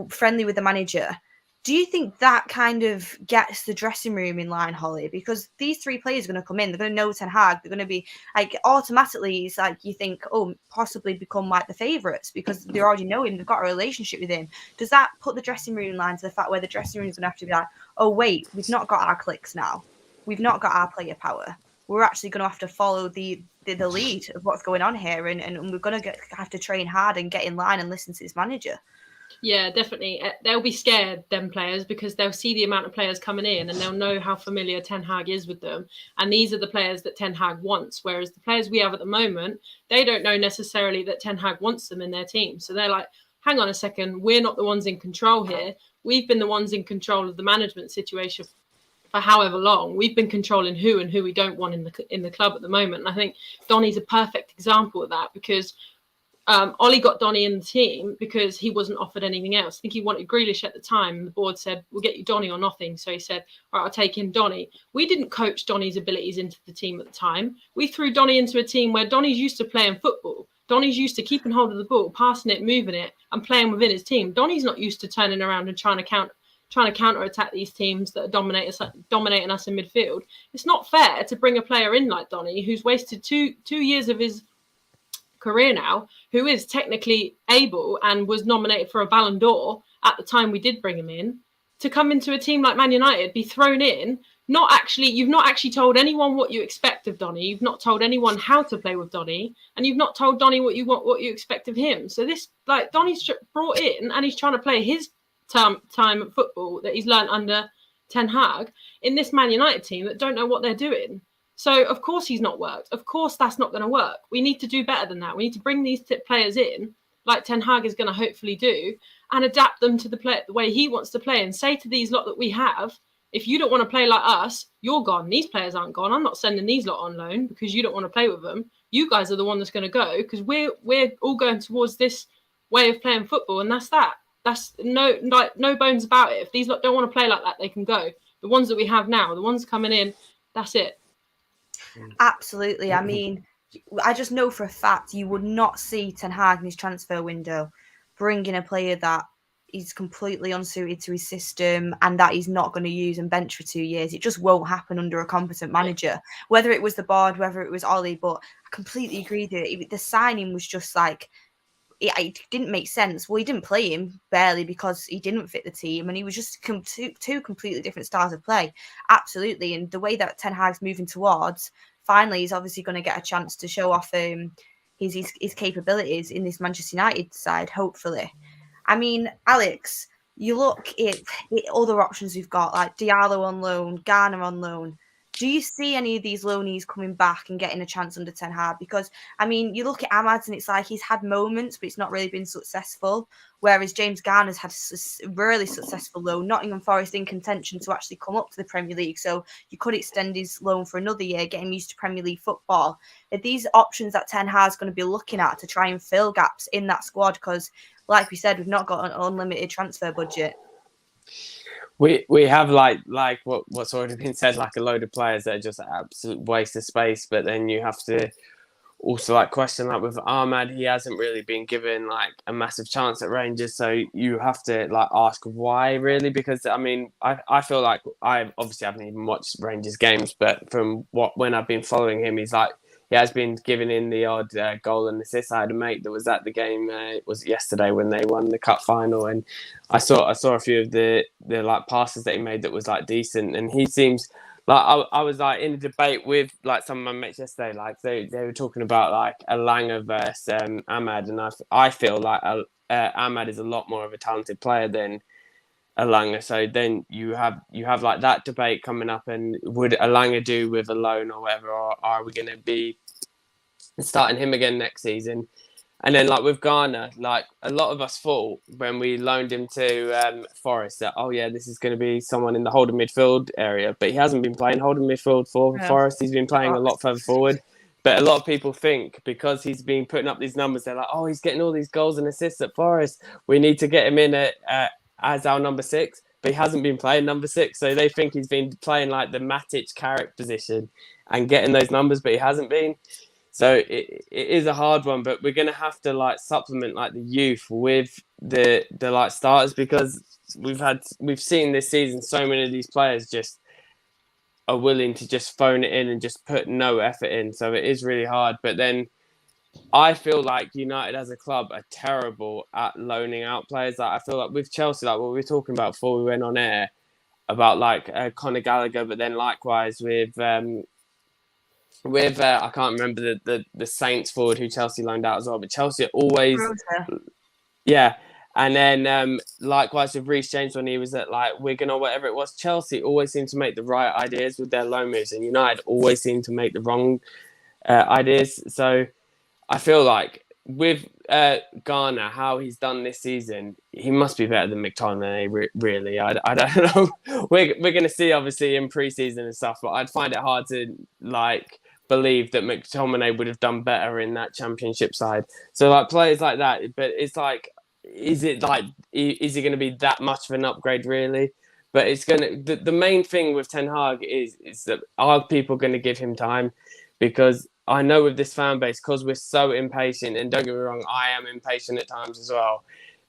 friendly with the manager. Do you think that kind of gets the dressing room in line, Holly? Because these 3 players are going to come in, they're going to know Ten Hag, they're going to be like, automatically, it's like you think, possibly become like the favourites because they already know him, they've got a relationship with him. Does that put the dressing room in line to the fact where the dressing room is going to have to be like, oh, wait, we've not got our clicks now. We've not got our player power. We're actually going to have to follow the lead of what's going on here, and we're going to have to train hard and get in line and listen to this manager. Yeah, definitely. They'll be scared, them players, because they'll see the amount of players coming in and they'll know how familiar Ten Hag is with them. And these are the players that Ten Hag wants. Whereas the players we have at the moment, they don't know necessarily that Ten Hag wants them in their team. So they're like, hang on a second, we're not the ones in control here. We've been the ones in control of the management situation for however long. We've been controlling who and who we don't want in the club at the moment. And I think Donny's a perfect example of that, because Ollie got Donny in the team because he wasn't offered anything else. I think he wanted Grealish at the time. The board said, we'll get you Donny or nothing. So he said, all right, I'll take in Donny. We didn't coach Donny's abilities into the team at the time. We threw Donny into a team where Donny's used to playing football. Donny's used to keeping hold of the ball, passing it, moving it, and playing within his team. Donny's not used to turning around and trying to counter-attack these teams that are dominating us in midfield. It's not fair to bring a player in like Donny, who's wasted two years of his career now, who is technically able and was nominated for a Ballon d'Or at the time we did bring him in, to come into a team like Man United, be thrown in. You've not actually told anyone what you expect of Donny. You've not told anyone how to play with Donny, and you've not told Donny what you expect of him. So this, like, Donny's brought in and he's trying to play his time at football that he's learned under Ten Hag in this Man United team that don't know what they're doing. So, of course, he's not worked. Of course, that's not going to work. We need to do better than that. We need to bring these players in, like Ten Hag is going to hopefully do, and adapt them to the way he wants to play, and say to these lot that we have, if you don't want to play like us, you're gone. These players aren't gone. I'm not sending these lot on loan because you don't want to play with them. You guys are the one that's going to go because we're all going towards this way of playing football, and that's that. That's no bones about it. If these lot don't want to play like that, they can go. The ones that we have now, the ones coming in, that's it. Absolutely. I mean, I just know for a fact you would not see Ten Hag in his transfer window bringing a player that is completely unsuited to his system and that he's not going to use and bench for 2 years. It just won't happen under a competent manager, whether it was the board, whether it was Ollie. But I completely agree with it. The signing was just like, it didn't make sense. Well, he didn't play him barely because he didn't fit the team, and he was just two completely different styles of play. Absolutely. And the way that Ten Hag's moving towards, finally, he's obviously going to get a chance to show off his capabilities in this Manchester United side, hopefully. I mean, Alex, you look at other options we've got, like Diallo on loan, Garner on loan. Do you see any of these loanees coming back and getting a chance under Ten Hag? Because, I mean, you look at Ahmad and it's like he's had moments, but it's not really been successful. Whereas James Garner's had a really successful loan. Nottingham Forest in contention to actually come up to the Premier League. So you could extend his loan for another year, get him used to Premier League football. Are these options that Ten Hag's going to be looking at to try and fill gaps in that squad? Because, like we said, we've not got an unlimited transfer budget. We have like what's already been said, like a load of players that are just an absolute waste of space. But then you have to also like question, like with Ahmad, he hasn't really been given like a massive chance at Rangers, so you have to like ask why really, because I mean I feel like I obviously haven't even watched Rangers games, but from when I've been following him, he has been giving in the odd goal and assist. I had a mate that was at the game. It was yesterday when they won the cup final, and I saw a few of the like passes that he made that was like decent. And he seems like I was like in a debate with like some of my mates yesterday. Like they were talking about like Alanga versus Ahmad, and I feel like Ahmad is a lot more of a talented player than Alanga. So then you have like that debate coming up, and would Alanga do with a loan or whatever, or are we going to be starting him again next season? And then like with Garner, like a lot of us thought when we loaned him to Forest that, oh yeah, this is going to be someone in the holding midfield area, but he hasn't been playing holding midfield for Forest. He's been playing a lot further forward. But a lot of people think because he's been putting up these numbers, they're like, oh, he's getting all these goals and assists at Forest, we need to get him in as our number 6, but he hasn't been playing number 6. So they think he's been playing like the Matic Carrick position and getting those numbers, but he hasn't been. So it is a hard one, but we're going to have to like supplement like the youth with the like starters, because we've seen this season so many of these players just are willing to just phone it in and just put no effort in. So it is really hard. But then I feel like United as a club are terrible at loaning out players. Like I feel like with Chelsea, like what we were talking about before we went on air about like Conor Gallagher, but then likewise with I can't remember the Saints forward who Chelsea loaned out as well, but Chelsea are always yeah. And then likewise with Reece James when he was at like Wigan or whatever it was, Chelsea always seem to make the right ideas with their loan moves, and United always seem to make the wrong ideas. So I feel like with Garner, how he's done this season, he must be better than McTominay, really. I don't know. We're going to see, obviously, in pre-season and stuff, but I'd find it hard to, like, believe that McTominay would have done better in that Championship side. So, like, players like that, but it's like, is he going to be that much of an upgrade, really? But it's going to... The main thing with Ten Hag is that are people going to give him time? Because I know with this fan base, because we're so impatient, and don't get me wrong, I am impatient at times as well,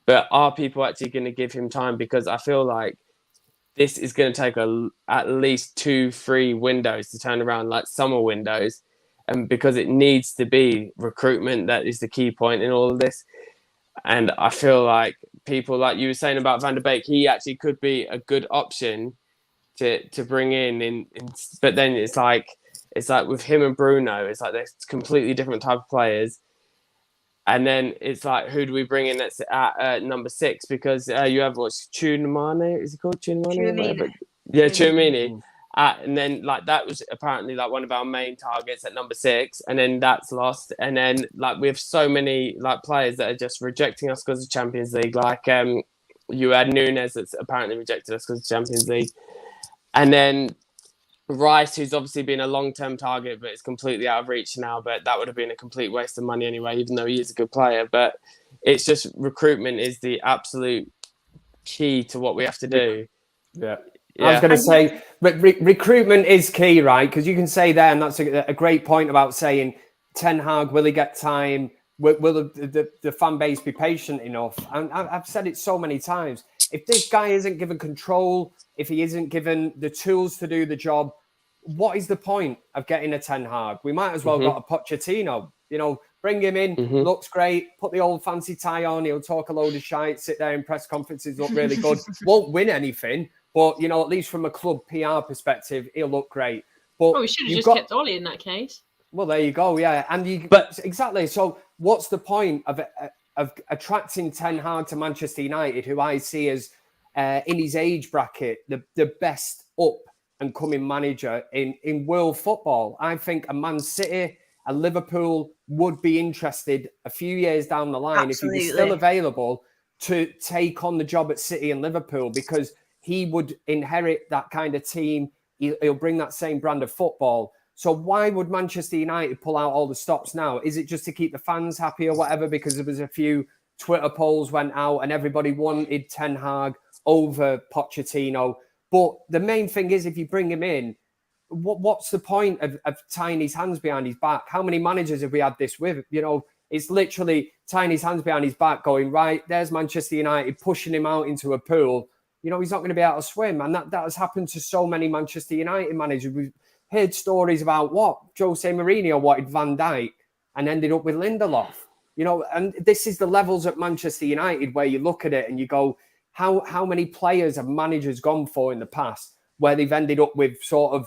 but are people actually going to give him time? Because I feel like this is going to take at least 2-3 windows to turn around, like summer windows, and because it needs to be recruitment, that is the key point in all of this. And I feel like people, like you were saying about Van der Beek, he actually could be a good option to bring in, but then it's like with him and Bruno, it's like they're completely different type of players. And then it's like, who do we bring in that's at number 6? Because you have what's Chunamane? Is it called Chunamane? Tchouaméni. Yeah, Chouamini. And then like that was apparently like one of our main targets at number 6, and then that's lost. And then like we have so many like players that are just rejecting us because of Champions League. Like you had Nunes that's apparently rejected us because of Champions League, and then Rice, who's obviously been a long-term target, but it's completely out of reach now. But that would have been a complete waste of money anyway, even though he is a good player. But it's just recruitment is the absolute key to what we have to do. Yeah. I was going to say, recruitment is key, right? Because you can say there, and that's a great point about saying Ten Hag, will he get time? Will the fan base be patient enough? And I've said it so many times. If this guy isn't given control, if he isn't given the tools to do the job, what is the point of getting a Ten Hag? We might as well got a Pochettino. You know, bring him in, looks great, put the old fancy tie on, he'll talk a load of shite, sit there in press conferences, look really good. Won't win anything, but, you know, at least from a club PR perspective, he'll look great. But we should have just kept Ollie in that case. Well, there you go, yeah. Exactly. So what's the point of attracting Ten Hag to Manchester United, who I see as, in his age bracket, the best up and coming manager in world football? I think a Man City, a Liverpool would be interested a few years down the line if he was still available to take on the job at City and Liverpool, because he would inherit that kind of team. He'll bring that same brand of football. So why would Manchester United pull out all the stops now? Is it just to keep the fans happy or whatever? Because there was a few Twitter polls went out and everybody wanted Ten Hag over Pochettino. But the main thing is, if you bring him in, what's the point of tying his hands behind his back? How many managers have we had this with? You know, it's literally tying his hands behind his back, going, right, there's Manchester United, pushing him out into a pool. You know, he's not going to be able to swim. And that has happened to so many Manchester United managers. We've heard stories about Jose Mourinho wanted Van Dijk and ended up with Lindelof. You know, and this is the levels at Manchester United where you look at it and you go, how many players have managers gone for in the past where they've ended up with sort of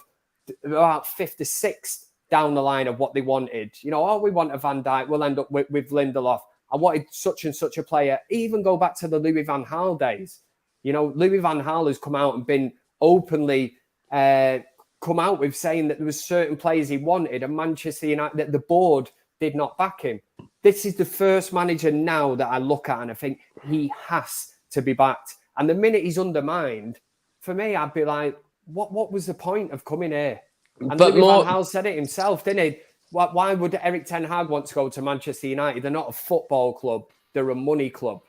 about 5th or 6th down the line of what they wanted? You know, we want a Van Dijk, we'll end up with Lindelof. I wanted such and such a player. Even go back to the Louis van Gaal days. You know, Louis van Gaal has come out and been openly come out with saying that there was certain players he wanted, and Manchester United, that the board did not back him. This is the first manager now that I look at and I think he has to be backed. And the minute he's undermined, for me, I'd be like, what was the point of coming here? And Louis van Gaal said it himself, didn't he? Why would Erik Ten Hag want to go to Manchester United? They're not a football club. They're a money club.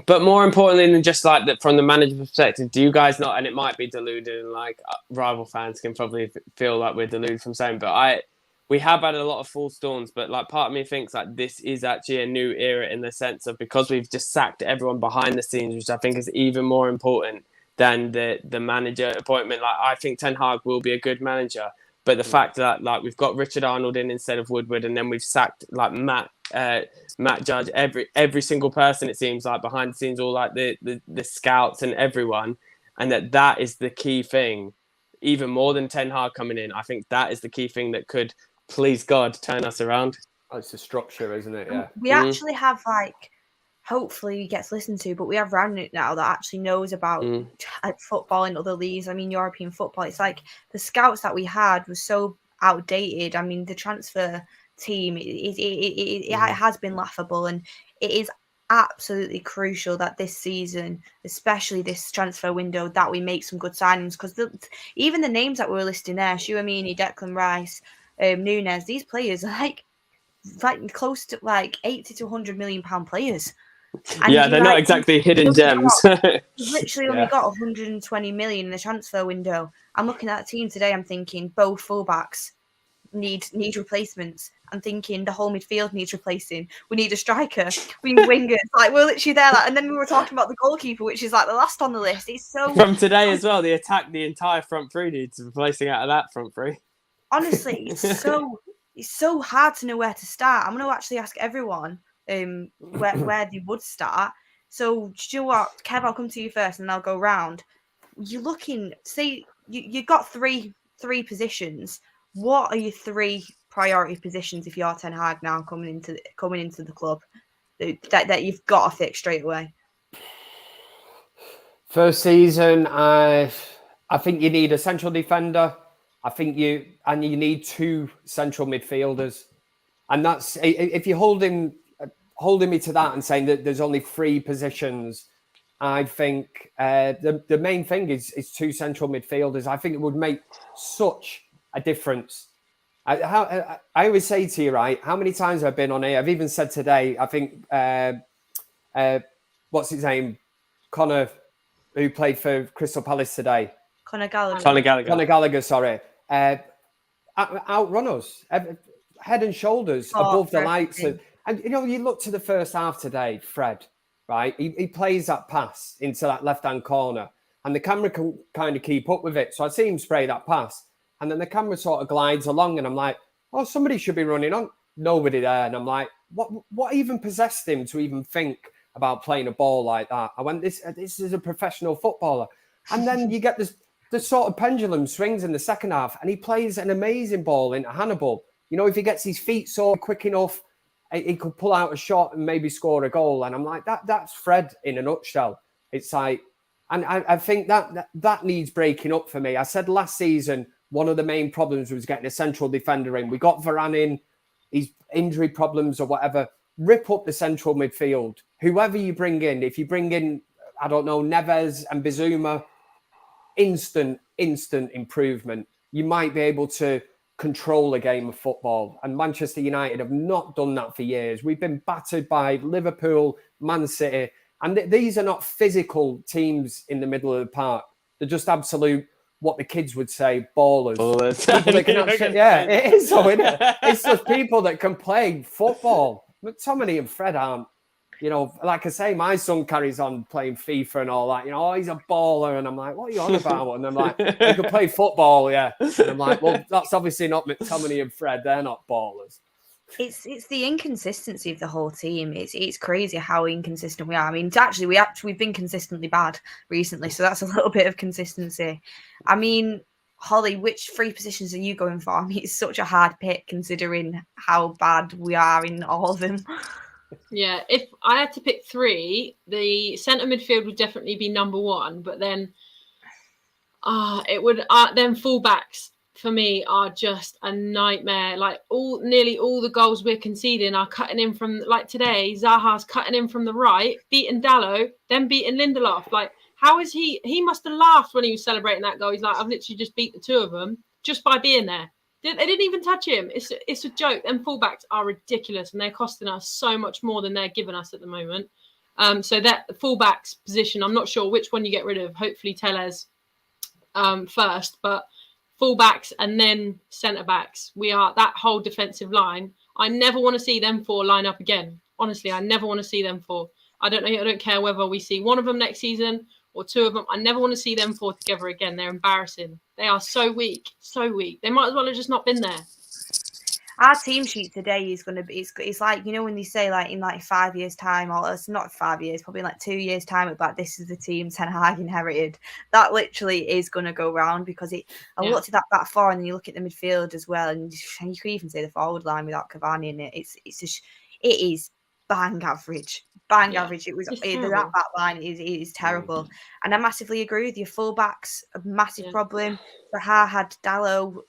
But more importantly than just like that, from the manager perspective, do you guys not, and it might be deluded, and like rival fans can probably feel like we're deluded from saying, but we have had a lot of false dawns, but like part of me thinks like this is actually a new era in the sense of, because we've just sacked everyone behind the scenes, which I think is even more important than the manager appointment. Like, I think Ten Hag will be a good manager, but the fact that like we've got Richard Arnold in instead of Woodward, and then we've sacked like Matt Judge, every single person, it seems like behind the scenes, all like the scouts and everyone, and that is the key thing, even more than Ten Hag coming in. I think that is the key thing that could, please God, turn us around. Oh, it's the structure, isn't it? Yeah. We actually have, like, hopefully he gets listened to, but we have Rangnick now that actually knows about football in other leagues. I mean, European football. It's like the scouts that we had was so outdated. I mean, the transfer team, it has been laughable, and it is absolutely crucial that this season, especially this transfer window, that we make some good signings, because even the names that we were listing there, Tchouaméni, Declan Rice, Nunes, these players are like close to like 80 to 100 million pound players. And they're not exactly hidden gems. We've literally only got 120 million in the transfer window. I'm looking at a team today, I'm thinking both fullbacks need replacements. I'm thinking the whole midfield needs replacing. We need a striker. We need wingers. Like, we're literally there. Like, and then we were talking about the goalkeeper, which is like the last on the list. It's so from today as well. The entire front three needs replacing out of that front three. Honestly, it's so hard to know where to start. I'm going to actually ask everyone where they would start. So, do you know what, Kev? I'll come to you first, and I'll go round. You're looking. Say you got three positions. What are your 3 priority positions if you're Ten Hag now coming into the club? that you've got to fix straight away? First season, I think you need a central defender. I think you need 2 central midfielders, and that's if you're holding me to that and saying that there's only 3 positions. I think the main thing is 2 central midfielders. I think it would make such a difference. I always say to you, right, how many times I've been on here, I've even said today, I think, what's his name? Connor, who played for Crystal Palace today. Conor Gallagher. Conor Gallagher, sorry. Outrun us, head and shoulders above the likes of... And, you look to the first half today, Fred, right? He plays that pass into that left-hand corner, and the camera can kind of keep up with it. So I see him spray that pass, and then the camera sort of glides along, and I'm like, oh, somebody should be running on. Nobody there. And I'm like, what even possessed him to even think about playing a ball like that? I went, this is a professional footballer. And then you get the sort of pendulum swings in the second half, and he plays an amazing ball into Hannibal. If he gets his feet sort of quick enough, he could pull out a shot and maybe score a goal. And I'm like, that's Fred in a nutshell. It's like, and I think that needs breaking up for me. I said last season, one of the main problems was getting a central defender in. We got Varane in, his injury problems or whatever. Rip up the central midfield. Whoever you bring in, if you bring in, I don't know, Neves and Bizuma, instant improvement. You might be able to control a game of football. And Manchester United have not done that for years. We've been battered by Liverpool, Man City, and these are not physical teams in the middle of the park. They're just absolute, what the kids would say, ballers. People that can actually, yeah, it is so, isn't it? It's just people that can play football. McTominay and Fred aren't. Like I say, my son carries on playing FIFA and all that. Oh, he's a baller. And I'm like, what are you on about? And I'm like, he can play football, yeah. And I'm like, well, that's obviously not McTominay and Fred. They're not ballers. It's the inconsistency of the whole team. It's crazy how inconsistent we are. I mean, we've been consistently bad recently, so that's a little bit of consistency. I mean, Holly, which 3 positions are you going for? I mean, it's such a hard pick considering how bad we are in all of them. Yeah, if I had to pick 3, the centre midfield would definitely be number 1, but then it would then fullbacks for me are just a nightmare. Like nearly all the goals we're conceding are cutting in from, like today, Zaha's cutting in from the right, beating Dalot, then beating Lindelof. Like, how is he must have laughed when he was celebrating that goal. He's like, I've literally just beat the 2 of them just by being there. They didn't even touch him. It's a joke. And fullbacks are ridiculous, and they're costing us so much more than they're giving us at the moment. So that fullbacks position, I'm not sure which one you get rid of. Hopefully Tellez first, but fullbacks and then centre backs. We are that whole defensive line. I never want to see them 4 line up again. Honestly, I never want to see them 4. I don't care whether we see one of them next season or 2 of them. I never want to see them 4 together again. They're embarrassing. They are so weak, so weak. They might as well have just not been there. Our team sheet today is going to be, it's like, when they say like in like 5 years time, or it's not 5 years, probably like 2 years time, it's like, this is the team Ten Hag inherited. That literally is going to go round because I looked at that back 4 and then you look at the midfield as well. And you could even say the forward line without Cavani in it. It is bang average. Average. That back line is terrible. And I massively agree with you. Fullbacks, a massive problem. Zaha had Dalot.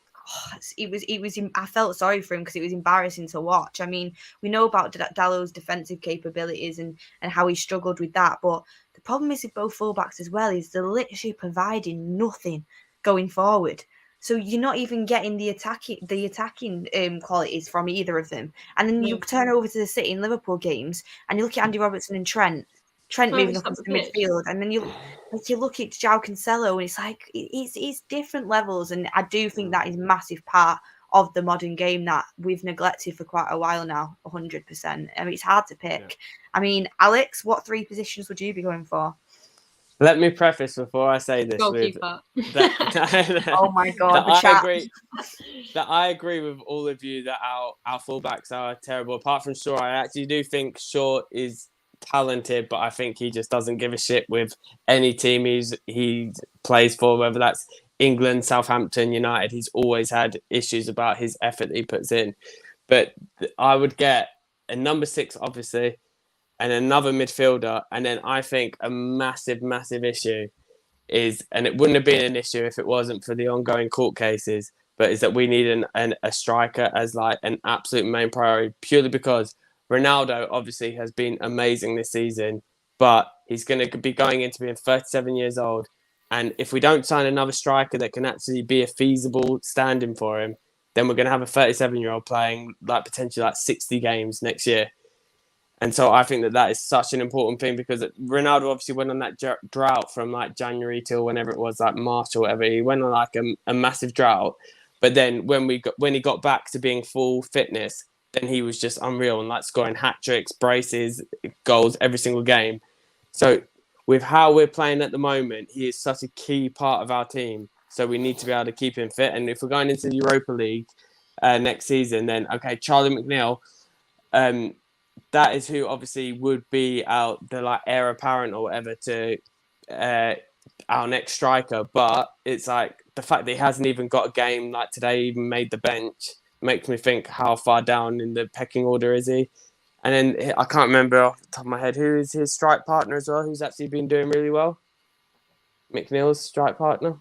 I felt sorry for him because it was embarrassing to watch. I mean, we know about Dalot's defensive capabilities and how he struggled with that. But the problem is with both fullbacks as well is they're literally providing nothing going forward. So you're not even getting the attacking qualities from either of them. And then you turn over to the City and Liverpool games and you look at Andy Robertson and Trent moving up into the midfield. And then you look at João Cancelo and it's like, it's different levels. And I do think that is a massive part of the modern game that we've neglected for quite a while now, 100%. I mean, it's hard to pick. Yeah. I mean, Alex, what 3 positions would you be going for? Let me preface before I say this goalkeeper. Oh my God! I agree with all of you that our fullbacks are terrible. Apart from Shaw, I actually do think Shaw is talented, but I think he just doesn't give a shit with any team he plays for, whether that's England, Southampton, United. He's always had issues about his effort that he puts in. But I would get a number 6, obviously. and another midfielder. And then I think a massive, massive issue is, and it wouldn't have been an issue if it wasn't for the ongoing court cases, but is that we need a striker as like an absolute main priority, purely because Ronaldo obviously has been amazing this season, but he's going to be going into being 37 years old. And if we don't sign another striker that can actually be a feasible stand-in for him, then we're going to have a 37-year-old playing like potentially like 60 games next year. And so I think that is such an important thing, because Ronaldo obviously went on that drought from like January till whenever it was, like March or whatever. He went on like a massive drought. But then when he got back to being full fitness, then he was just unreal and like scoring hat tricks, braces, goals every single game. So with how we're playing at the moment, he is such a key part of our team. So we need to be able to keep him fit. And if we're going into the Europa League next season, then okay, Charlie McNeil, that is who obviously would be the like heir apparent or whatever to our next striker. But it's like the fact that he hasn't even got a game like today, even made the bench, makes me think how far down in the pecking order is he. And then I can't remember off the top of my head who is his strike partner as well, who's actually been doing really well. McNeil's strike partner.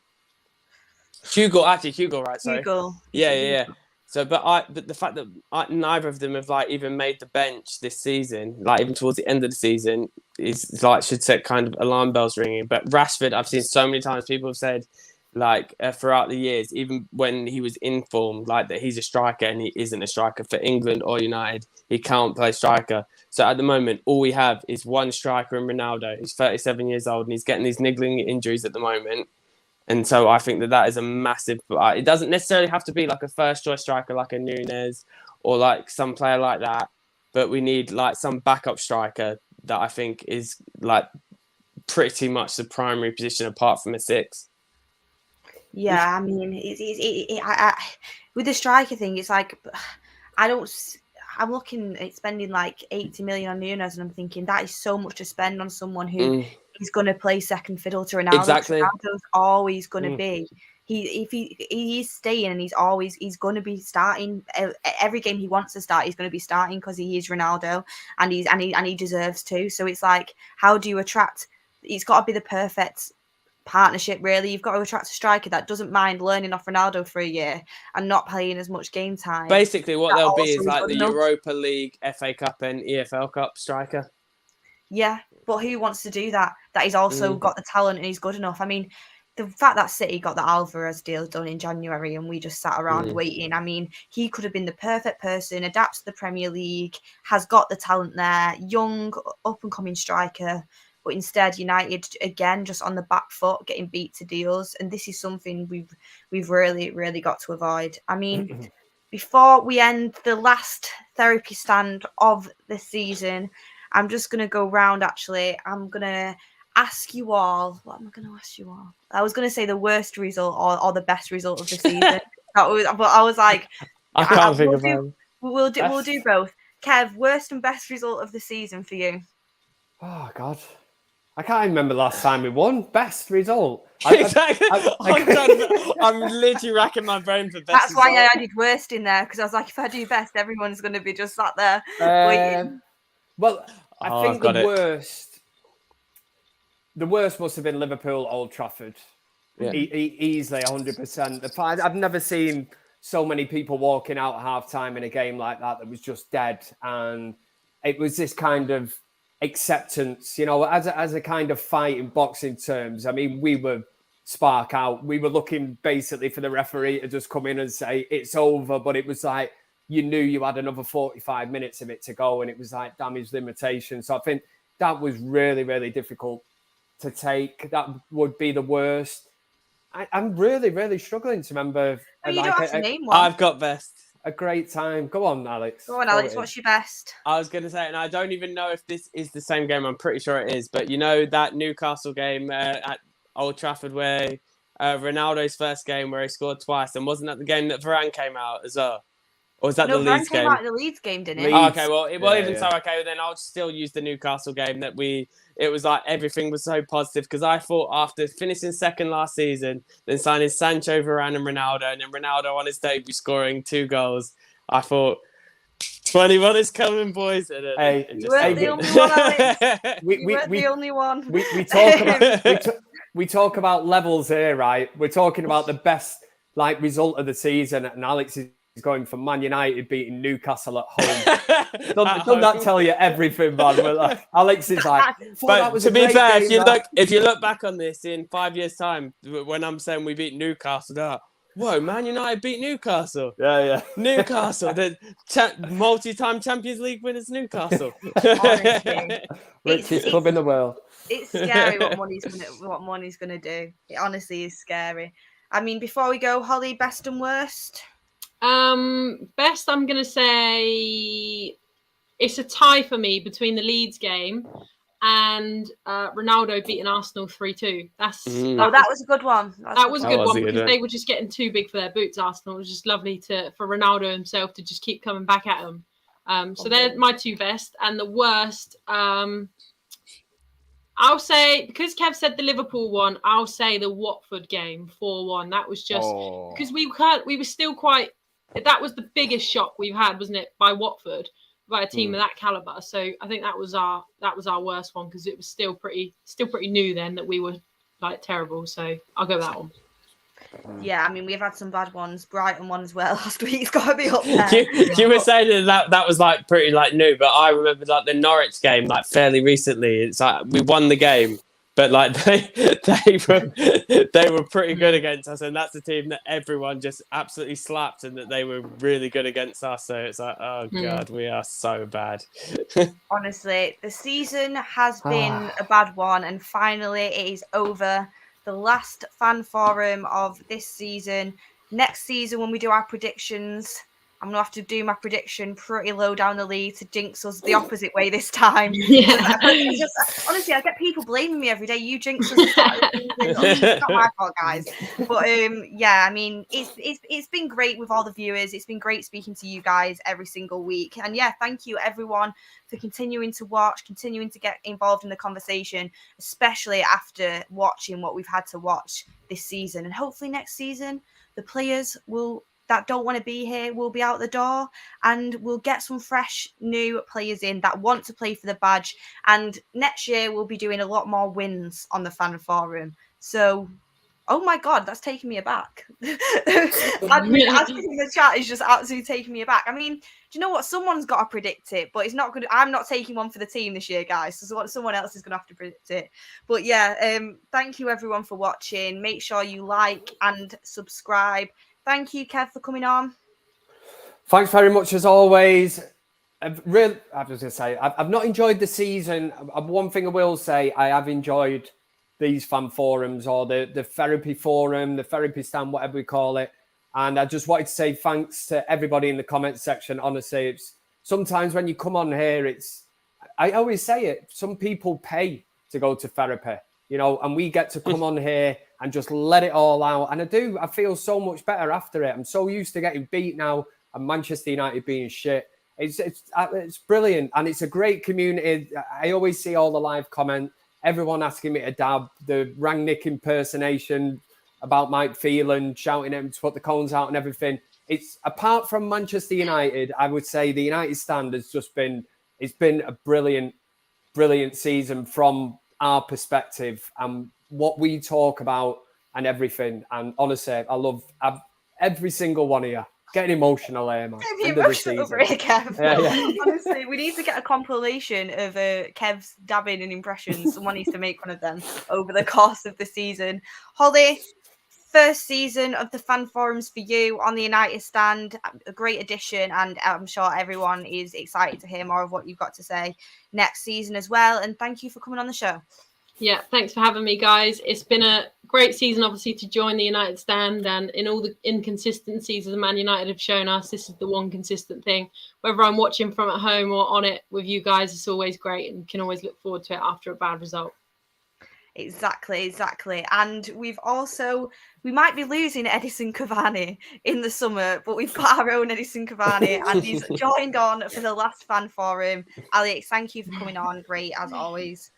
Hugo, right? Sorry. Hugo. Yeah. So, but the fact that neither of them have like even made the bench this season, like even towards the end of the season, is like should set kind of alarm bells ringing. But Rashford, I've seen so many times people have said, like throughout the years, even when he was in form, like that he's a striker, and he isn't a striker for England or United. He can't play striker. So at the moment, all we have is one striker in Ronaldo. He's 37 years old and he's getting these niggling injuries at the moment. And so I think that is a massive... It doesn't necessarily have to be like a first-choice striker like a Nunes or like some player like that. But we need like some backup striker that I think is like pretty much the primary position apart from a six. Yeah, I mean, with the striker thing, it's like, I'm looking at spending like 80 million on Nunes, and I'm thinking that is so much to spend on someone who is going to play second fiddle to Ronaldo. Exactly. Ronaldo's always going to be. If he's staying, and he's going to be starting every game he wants to start. He's going to be starting because he is Ronaldo, and he deserves to. So it's like, how do you attract? It's got to be the perfect partnership, really. You've got to attract a striker that doesn't mind learning off Ronaldo for a year and not playing as much game time. Basically, what they'll be is like the Europa League, FA Cup, and EFL Cup striker. Yeah, but who wants to do that? That he's also got the talent and he's good enough. I mean, the fact that City got the Alvarez deal done in January and we just sat around waiting. I mean, he could have been the perfect person, adapts to the Premier League, has got the talent there, young, up-and-coming striker. But instead, United, again, just on the back foot, getting beat to deals. And this is something we've really, really got to avoid. I mean, before we end the last therapy stand of the season, I'm just going to go round, actually. I'm going to ask you all. What am I going to ask you all? I was going to say the worst result or the best result of the season. But I was like... I can't think of it. We'll do both. Kev, worst and best result of the season for you? Oh, God. I can't remember last time we won. Best result. Exactly. I'm literally racking my brain for best. That's why I added worst in there, because I was like, if I do best, everyone's going to be just sat there waiting. Well, I think the worst must have been Liverpool, Old Trafford. Yeah. Easily 100%. I've never seen so many people walking out at half-time in a game like that was just dead. And it was this kind of acceptance, as a kind of fight in boxing terms. I mean, we were spark out. We were looking basically for the referee to just come in and say it's over, but it was like you knew you had another 45 minutes of it to go, and it was like damage limitation. So I think that was really, really difficult to take. That would be the worst. I'm really, really struggling to remember. You don't have to name one. I've got best. A great time. Go on, Alex. What's your best? I was going to say, and I don't even know if this is the same game. I'm pretty sure it is. But you know that Newcastle game at Old Trafford where Ronaldo's first game where he scored twice, and wasn't that the game that Varane came out as well? Or was that the Leeds game? No, Varane came out in the Leeds game, didn't it? Oh, okay, well, okay, then I'll still use the Newcastle game it was like everything was so positive, because I thought after finishing second last season, then signing Sancho, Varane and Ronaldo, and then Ronaldo on his debut scoring 2 goals, I thought 21 is coming, boys. Hey, you weren't the only one, Alex. we You weren't the only one. we talk about levels here, right? We're talking about the best result of the season, and Alex is going for Man United beating Newcastle at home. Doesn't that tell you everything, man? Alex is like, but to be fair, if you look back on this in 5 years' time, when I'm saying we beat Newcastle, whoa, Man United beat Newcastle. Yeah. Newcastle, the multi-time Champions League winners, Newcastle. Honestly, richest club in the world. It's scary what money's gonna do. It honestly is scary. I mean, before we go, Holly, best and worst. Best, I'm gonna say it's a tie for me between the Leeds game and Ronaldo beating Arsenal 3-2. That was a good one. That was a good one because they were just getting too big for their boots. Arsenal. It was just lovely for Ronaldo himself to just keep coming back at them. So they're my two best, and the worst. I'll say, because Kev said the Liverpool one, I'll say the Watford game 4-1. That was just because we were still quite. That was the biggest shock we've had, wasn't it, by Watford, by a team of that caliber. So I think that was our worst one because it was still pretty new then that we were terrible. So I'll go with that one. Yeah, I mean, we've had some bad ones. Brighton one as well last week. It's got to be up there. You were saying that was pretty new, but I remember the Norwich game fairly recently. It's we won the game, but they were pretty good against us, and that's a team that everyone just absolutely slapped, and that they were really good against us. So it's oh god, we are so bad. Honestly, the season has been a bad one, and finally it is over. The last fan forum of this season. Next season, when we do our predictions, I'm gonna have to do my prediction pretty low down the league to jinx us the opposite way this time. Yeah. Honestly, I get people blaming me every day. You jinx us. It's not my fault, guys. But yeah, I mean, it's been great with all the viewers. It's been great speaking to you guys every single week. And yeah, thank you everyone for continuing to watch, continuing to get involved in the conversation, especially after watching what we've had to watch this season. And hopefully next season, the players that don't want to be here will be out the door, and we'll get some fresh new players in that want to play for the badge. And next year we'll be doing a lot more wins on the fan forum. So, oh my God, that's taking me aback. Asking in the chat is just absolutely taking me aback. I mean, do you know what? Someone's got to predict it, but it's not good. I'm not taking one for the team this year, guys. So someone else is going to have to predict it. But yeah, thank you everyone for watching. Make sure you like and subscribe. Thank you, Kev, for coming on. Thanks very much, as always. I was going to say, I've not enjoyed the season. One thing I will say, I have enjoyed these fan forums, or the therapy forum, the therapy stand, whatever we call it. And I just wanted to say thanks to everybody in the comment section. Honestly, it's sometimes when you come on here, I always say it, some people pay to go to therapy, and we get to come on here and just let it all out. And I feel so much better after it. I'm so used to getting beat now and Manchester United being shit. It's brilliant. And it's a great community. I always see all the live comment, everyone asking me to dab, the Rangnick impersonation about Mike Phelan, shouting at him to put the cones out and everything. It's, apart from Manchester United, I would say the United stand has just been, it's been a brilliant, brilliant season from our perspective and what we talk about and everything. And honestly, I love every single one of you. Getting emotional here, man. Emotional over here, Kev. Yeah. Honestly, we need to get a compilation of Kev's dabbing and impressions. Someone needs to make one of them over the course of the season. Holly, first season of the fan forums for you on the United stand. A great addition, and I'm sure everyone is excited to hear more of what you've got to say next season as well. And thank you for coming on the show. Yeah, thanks for having me, guys. It's been a great season, obviously, to join the United stand, and in all the inconsistencies that the Man United have shown us, this is the one consistent thing. Whether I'm watching from at home or on it with you guys, it's always great and can always look forward to it after a bad result. Exactly. And we might be losing Edison Cavani in the summer, but we've got our own Edison Cavani, and he's joined on for the last fan forum. Alex, thank you for coming on. Great, as always.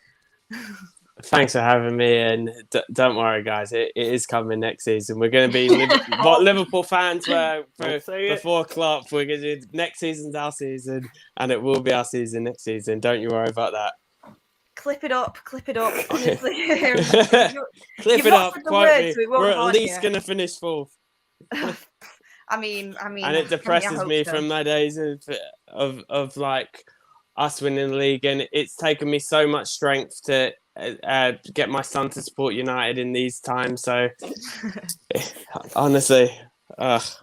Thanks for having me, and don't worry, guys. It is coming next season. We're going to be what Liverpool fans were before Klopp. We're going to do next season's our season, and it will be our season next season. Don't you worry about that. Clip it up, honestly. Clip it up, quote me. We're at least going to finish fourth. I mean, and it depresses me from my days of like us winning the league, and it's taken me so much strength to get my son to support United in these times. So honestly,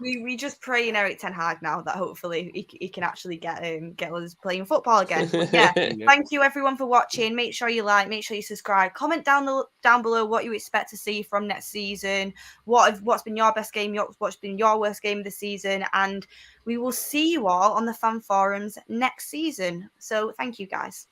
we just pray in Erik ten Hag now that hopefully he can actually get us playing football again. But yeah, thank you everyone for watching. Make sure you like, make sure you subscribe, comment down below what you expect to see from next season. What's been your best game? What's been your worst game of the season? And we will see you all on the fan forums next season. So thank you guys.